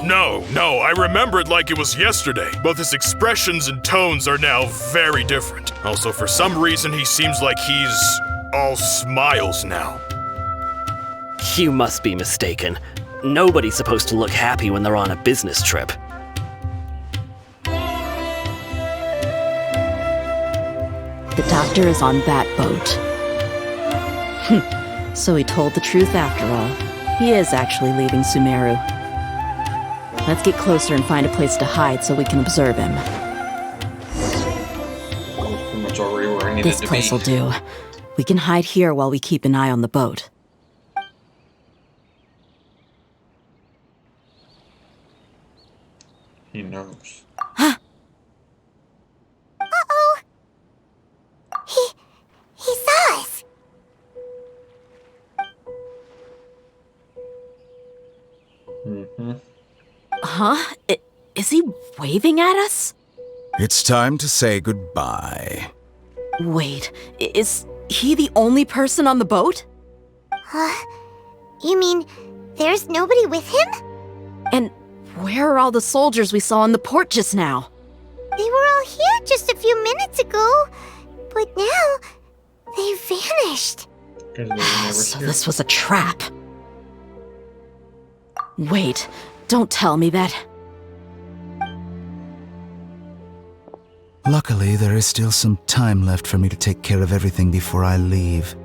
No, I remember it like it was yesterday. Both his expressions and tones are now very different. Also, for some reason, he seems like he's all smiles now. You must be mistaken. Nobody's supposed to look happy when they're on a business trip. The doctor is on that boat. So he told the truth after all. He is actually leaving Sumeru. Let's get closer and find a place to hide so we can observe him. Pretty much already where I needed This to place be. will do. We can hide here while we keep an eye on the boat. He knows. Uh-oh! He saw us! Mm-hmm. Huh? Is he waving at us? It's time to say goodbye. Wait, is he the only person on the boat? You mean there's nobody with him? And where are all the soldiers we saw in the port just now? They were all here just a few minutes ago, but now they've vanished. So this was a trap. Wait, don't tell me that. Luckily, there is still some time left for me to take care of everything before I leave.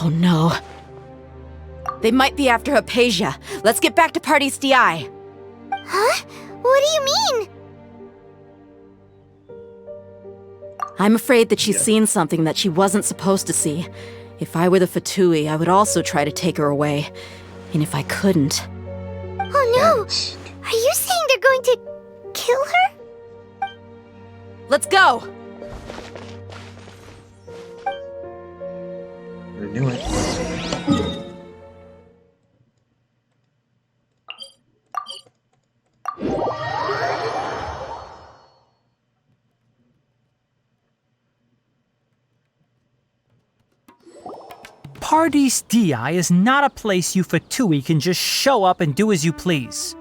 Oh no. They might be after Hypatia. Let's get back to Party's DI. Huh? What do you mean? I'm afraid that she's seen something that she wasn't supposed to see. If I were the Fatui, I would also try to take her away. And if I couldn't... Oh no! Are you saying they're going to kill her? Let's go! I knew it. Paradis Di is not a place you Fatui can just show up and do as you please.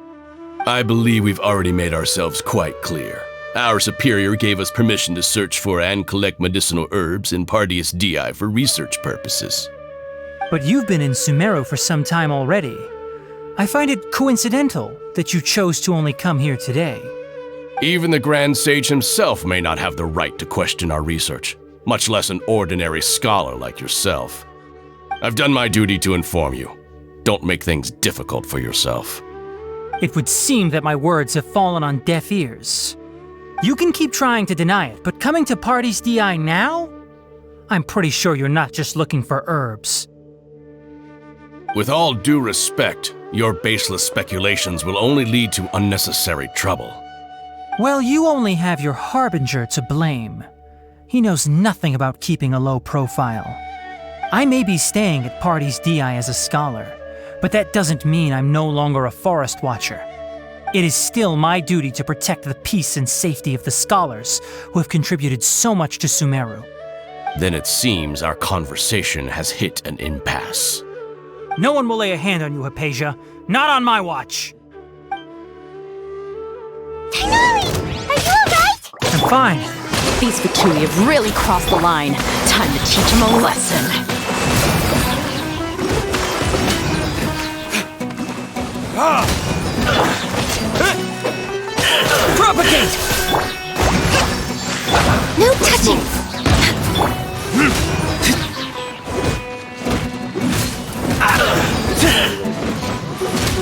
I believe we've already made ourselves quite clear. Our superior gave us permission to search for and collect medicinal herbs in Paradis Di for research purposes. But you've been in Sumeru for some time already. I find it coincidental that you chose to only come here today. Even the Grand Sage himself may not have the right to question our research, much less an ordinary scholar like yourself. I've done my duty to inform you. Don't make things difficult for yourself. It would seem that my words have fallen on deaf ears. You can keep trying to deny it, but coming to Paradis Di now? I'm pretty sure you're not just looking for herbs. With all due respect, your baseless speculations will only lead to unnecessary trouble. Well, you only have your Harbinger to blame. He knows nothing about keeping a low profile. I may be staying at Paradis Di as a scholar, but that doesn't mean I'm no longer a forest watcher. It is still my duty to protect the peace and safety of the scholars who have contributed so much to Sumeru. Then it seems our conversation has hit an impasse. No one will lay a hand on you, Hypatia. Not on my watch. Tighnari! Are you alright? I'm fine. These Fatui have really crossed the line. Time to teach them a lesson. Propagate! No touching!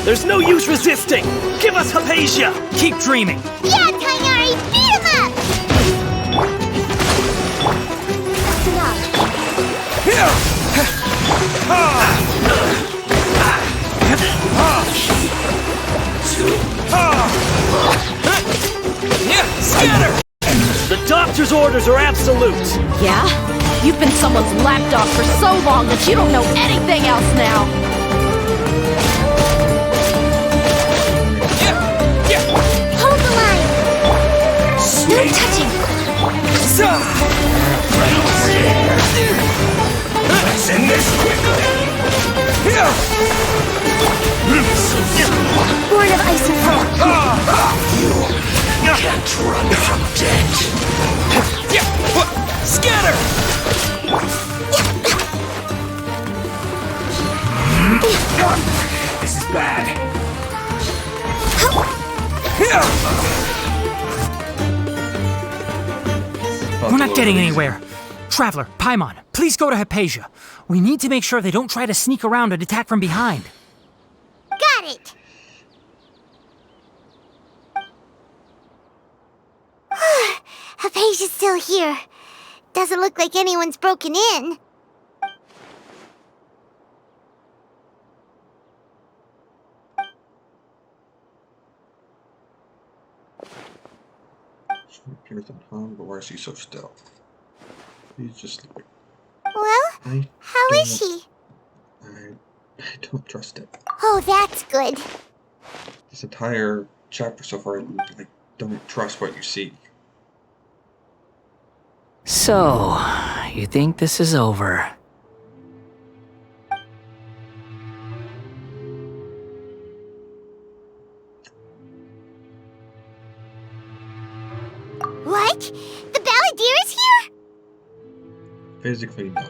There's no use resisting! Give us Hypatia! Keep dreaming! Yeah, Tighnari! Beat him up! That's enough! Scatter! The doctor's orders are absolute! Yeah? You've been someone's lapdog for so long that you don't know anything else now! Hold the line! No touching! Let's end this quickly! Born of ice and fire! You can't run from death! Scatter! This is bad. We're not getting anywhere. Traveler, Paimon, please go to Hypatia. We need to make sure they don't try to sneak around and attack from behind. Got it! Hypatia's still here. Doesn't look like anyone's broken in. Here's the home, but why is he so still? He's just sleeping. Well, how is she? I don't trust it. Oh, that's good. This entire chapter so far, I don't trust what you see. So, you think this is over? What? The Balladeer is here? Physically, no.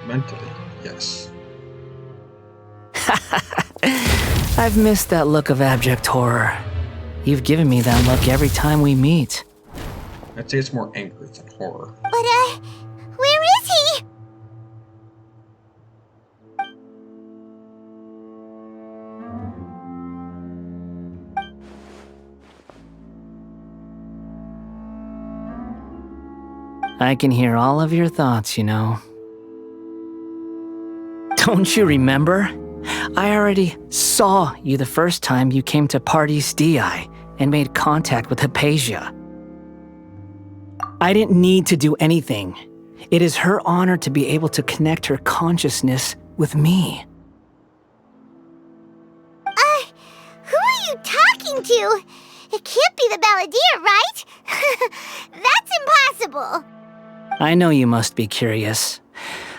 Mentally, yes. I've missed that look of abject horror. You've given me that look every time we meet. I'd say it's more anger than horror. But, where is he? I can hear all of your thoughts, you know. Don't you remember? I already saw you the first time you came to Pardes Dii and made contact with Hypatia. I didn't need to do anything. It is her honor to be able to connect her consciousness with me. Who are you talking to? It can't be the Balladeer, right? That's impossible. I know you must be curious.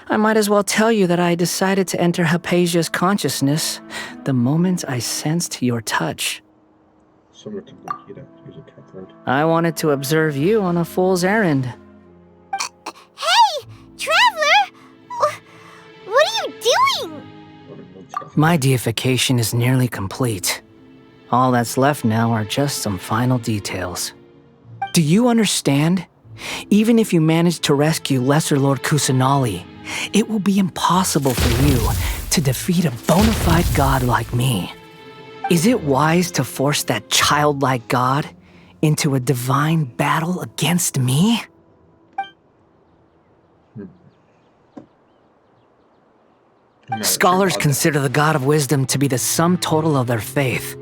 I might as well tell you that I decided to enter Hypatia's consciousness the moment I sensed your touch. I wanted to observe you on a fool's errand. Hey, Traveler! What are you doing? My deification is nearly complete. All that's left now are just some final details. Do you understand? Even if you manage to rescue Lesser Lord Kusanali, it will be impossible for you to defeat a bona fide god like me. Is it wise to force that childlike god into a divine battle against me? Scholars consider the god of wisdom to be the sum total of their faith.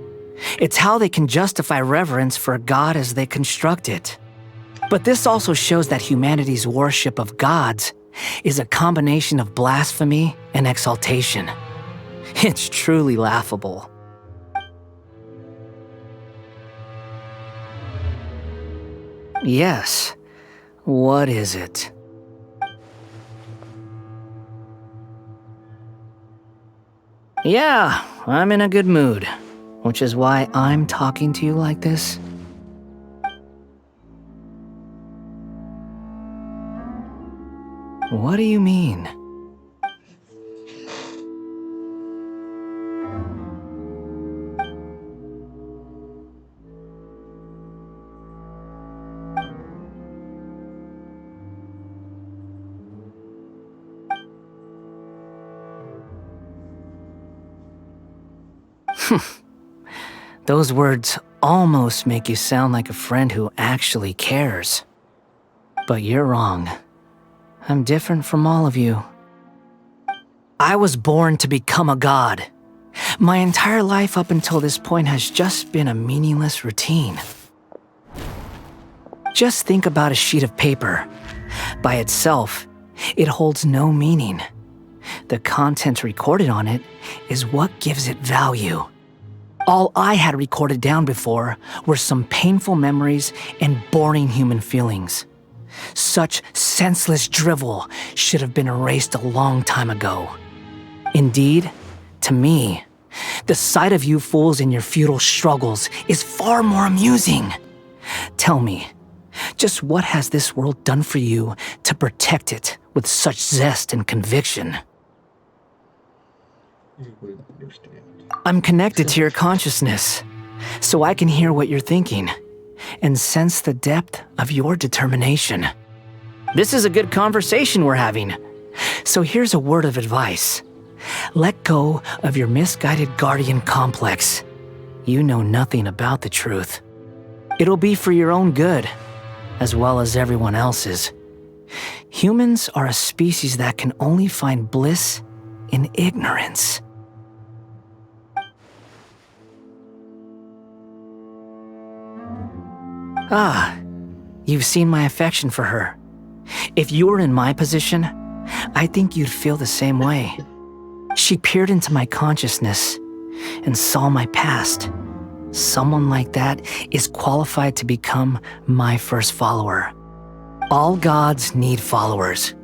It's how they can justify reverence for a god as they construct it. But this also shows that humanity's worship of gods is a combination of blasphemy and exaltation. It's truly laughable. Yes. What is it? Yeah, I'm in a good mood, which is why I'm talking to you like this. What do you mean? Those words almost make you sound like a friend who actually cares. But you're wrong. I'm different from all of you. I was born to become a god. My entire life up until this point has just been a meaningless routine. Just think about a sheet of paper. By itself, it holds no meaning. The content recorded on it is what gives it value. All I had recorded down before were some painful memories and boring human feelings. Such senseless drivel should have been erased a long time ago. Indeed, to me, the sight of you fools in your futile struggles is far more amusing. Tell me, just what has this world done for you to protect it with such zest and conviction? I'm connected to your consciousness, so I can hear what you're thinking and sense the depth of your determination. This is a good conversation we're having, so here's a word of advice. Let go of your misguided guardian complex. You know nothing about the truth. It'll be for your own good, as well as everyone else's. Humans are a species that can only find bliss in ignorance. Ah, You've seen my affection for her. If you were in my position, I think you'd feel the same way. She peered into my consciousness and saw my past. Someone like that is qualified to become my first follower. All gods need followers.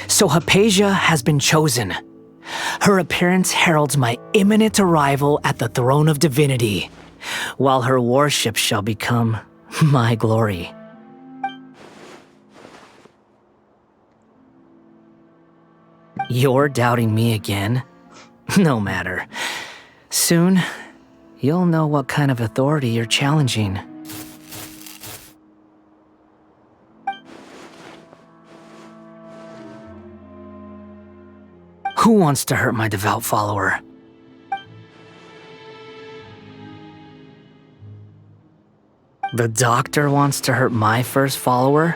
So Hypatia has been chosen. Her appearance heralds my imminent arrival at the throne of divinity, while her worship shall become my glory. You're doubting me again? No matter. Soon, you'll know what kind of authority you're challenging. Who wants to hurt my devout follower? The doctor wants to hurt my first follower?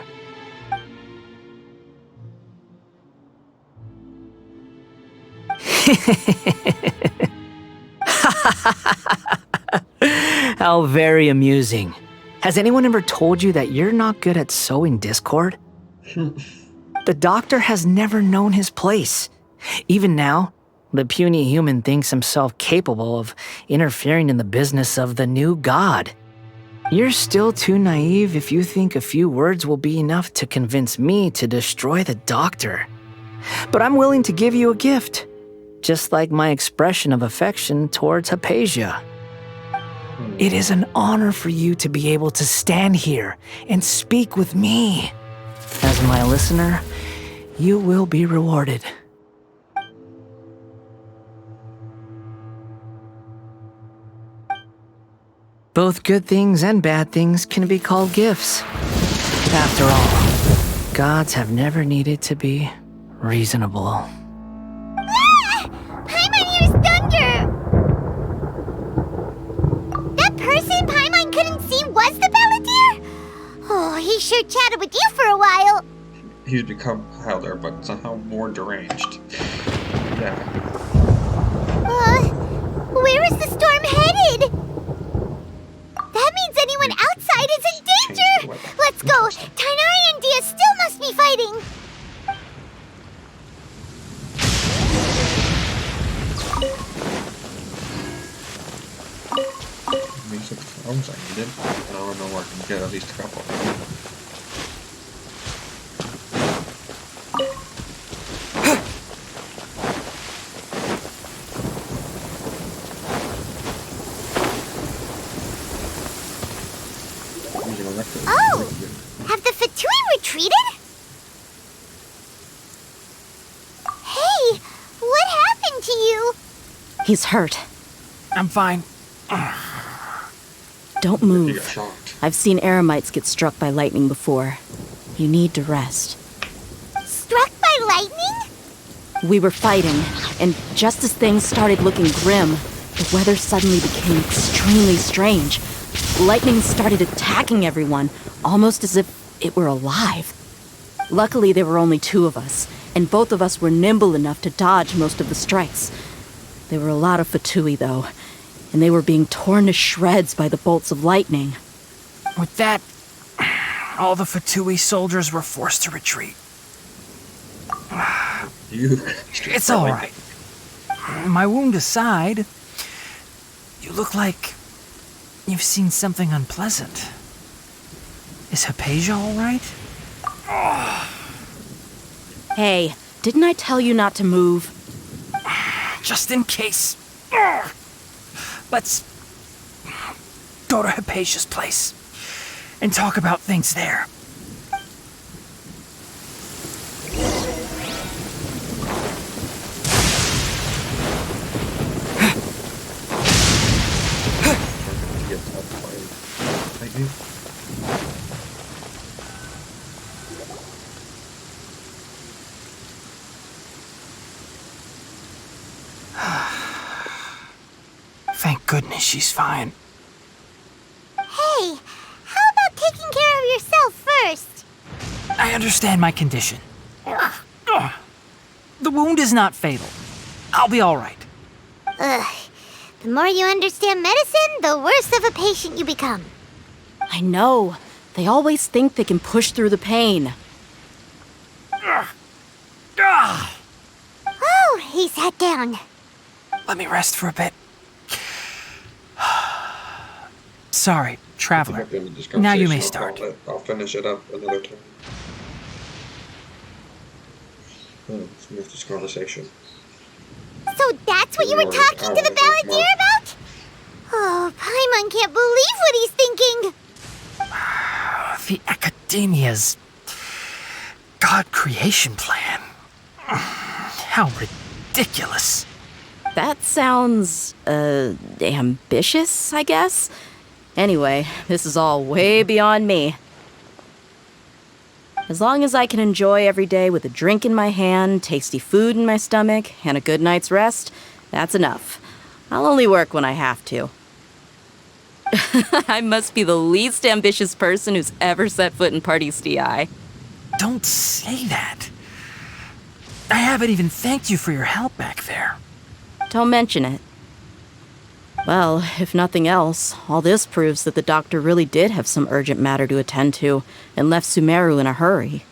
How very amusing. Has anyone ever told you that you're not good at sowing discord? The doctor has never known his place. Even now, the puny human thinks himself capable of interfering in the business of the new god. You're still too naive if you think a few words will be enough to convince me to destroy the doctor. But I'm willing to give you a gift, just like my expression of affection towards Hypatia. It is an honor for you to be able to stand here and speak with me. As my listener, you will be rewarded. Both good things and bad things can be called gifts. After all, gods have never needed to be reasonable. Ah! Paimon used thunder! That person Paimon couldn't see was the Palantir? Oh, he sure chatted with you for a while. He's become Helder, but somehow more deranged. Yeah. Where is the storm headed? That means anyone outside is in danger! Let's go! Tainari and Dia still must be fighting! These are the phones I needed. I don't know where I can get at least a couple. Oh! Have the Fatui retreated? Hey! What happened to you? He's hurt. I'm fine. Don't move. I've seen eremites get struck by lightning before. You need to rest. Struck by lightning? We were fighting, and just as things started looking grim, the weather suddenly became extremely strange. Lightning started attacking everyone, almost as if it were alive. Luckily, there were only two of us, and both of us were nimble enough to dodge most of the strikes. There were a lot of Fatui, though, and they were being torn to shreds by the bolts of lightning. With that, all the Fatui soldiers were forced to retreat. It's all right. My wound aside, you look like you've seen something unpleasant. Is Hypatia all right? Hey, didn't I tell you not to move? Just in case. Let's go to Hypatia's place and talk about things there. Thank goodness she's fine. Hey, how about taking care of yourself first? I understand my condition. The wound is not fatal. I'll be all right. Ugh. The more you understand medicine, the worse of a patient you become. I know. They always think they can push through the pain. Oh, he sat down. Let me rest for a bit. Sorry, Traveler. Now you may start. I'll finish it up another time. Let's move this conversation. So that's what you were talking to the balladeer about? Oh, Paimon can't believe what he's thinking. The Academia's God creation plan. How ridiculous. That sounds, ambitious, I guess? Anyway, this is all way beyond me. As long as I can enjoy every day with a drink in my hand, tasty food in my stomach, and a good night's rest, that's enough. I'll only work when I have to. I must be the least ambitious person who's ever set foot in Party's DI. Don't say that. I haven't even thanked you for your help back there. Don't mention it. Well, if nothing else, all this proves that the doctor really did have some urgent matter to attend to and left Sumeru in a hurry.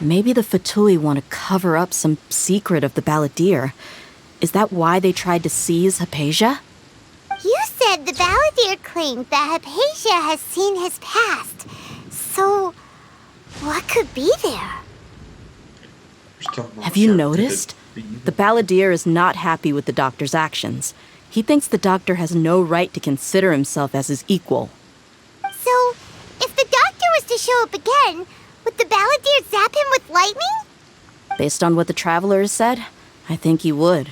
Maybe the Fatui want to cover up some secret of the balladeer. Is that why they tried to seize Hypatia? You said the balladeer claimed that Hypatia has seen his past. So, what could be there? Have you noticed? The balladeer is not happy with the doctor's actions. He thinks the doctor has no right to consider himself as his equal. So, if the doctor was to show up again, would the balladeer zap him with lightning? Based on what the traveler has said, I think he would.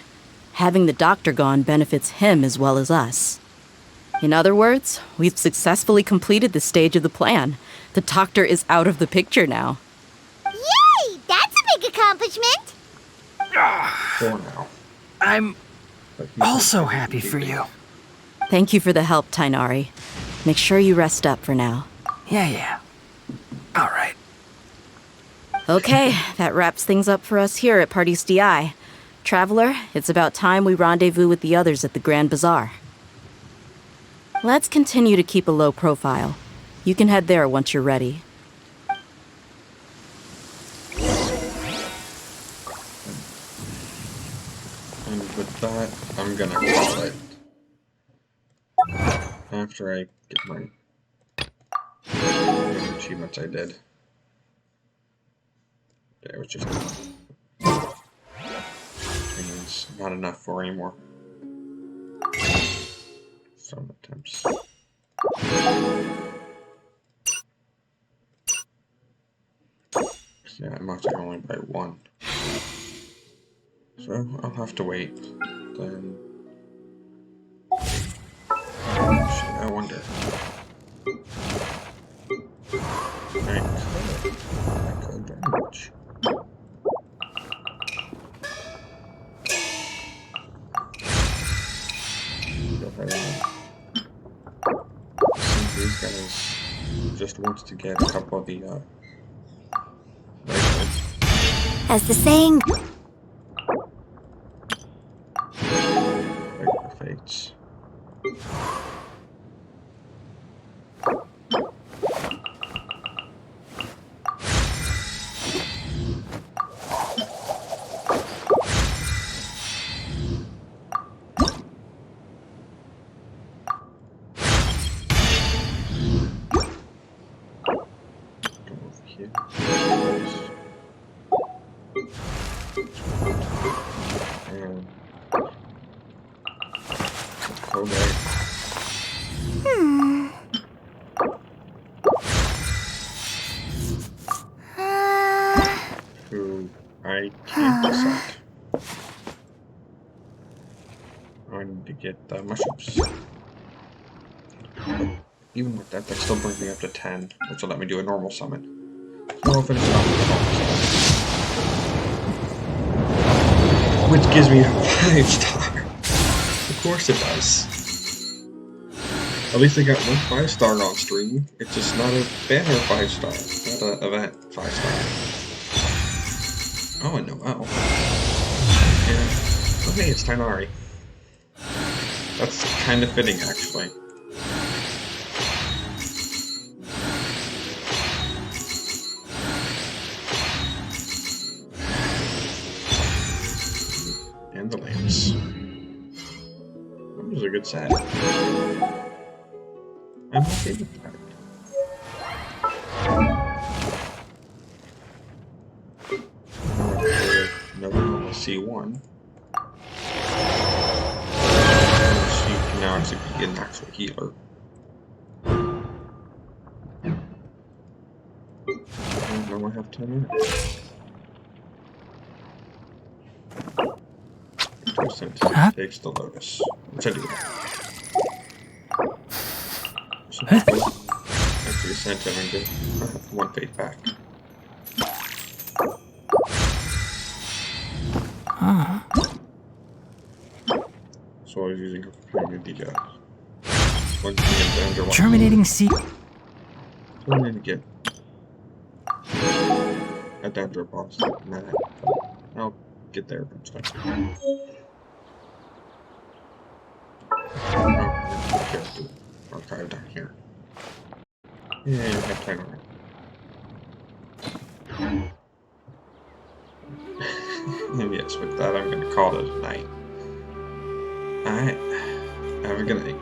Having the doctor gone benefits him as well as us. In other words, we've successfully completed this stage of the plan. The doctor is out of the picture now. Yay! That's a big accomplishment! For now. I'm also happy for you. Thank you for the help, Tainari. Make sure you rest up for now. Yeah. All right. Okay, that wraps things up for us here at Party's DI. Traveler, it's about time we rendezvous with the others at the Grand Bazaar. Let's continue to keep a low profile. You can head there once you're ready. And with that, I'm gonna call it. After I get my achievements I did. It was just it's not enough for anymore. Some attempts. Yeah, I'm actually only by one. So I'll have to wait. Then I wonder. I could very much. These guys just wants to get a couple of the rifles. As the saying... Break the fates. Who I can't decide. I need to get the mushrooms. Even with that still brings me up to 10, which will let me do a normal summon. So I'll finish it off with a normal summon. Which gives me a 5-star. Of course it does. At least I got one 5-star on stream. It's just not a banner 5-star. Not an event 5-star. Oh, and Noel. And, oh, hey, it's Tainari. That's kind of fitting, actually. And the lamps. That was a good set. I'm okay with that. Another normal C1. She can now actually be an actual healer. And now I have 10 minutes. 2% takes the Lotus. Which I do that. Actually, sent him and get 1 fate back. So I was using her for the Terminating seed. So I need to get a Dander boss like that. I'll get there eventually. Character archive down here. Yeah, you have time on it. Yes, with that, I'm going to call it a night. Alright. Have a good night.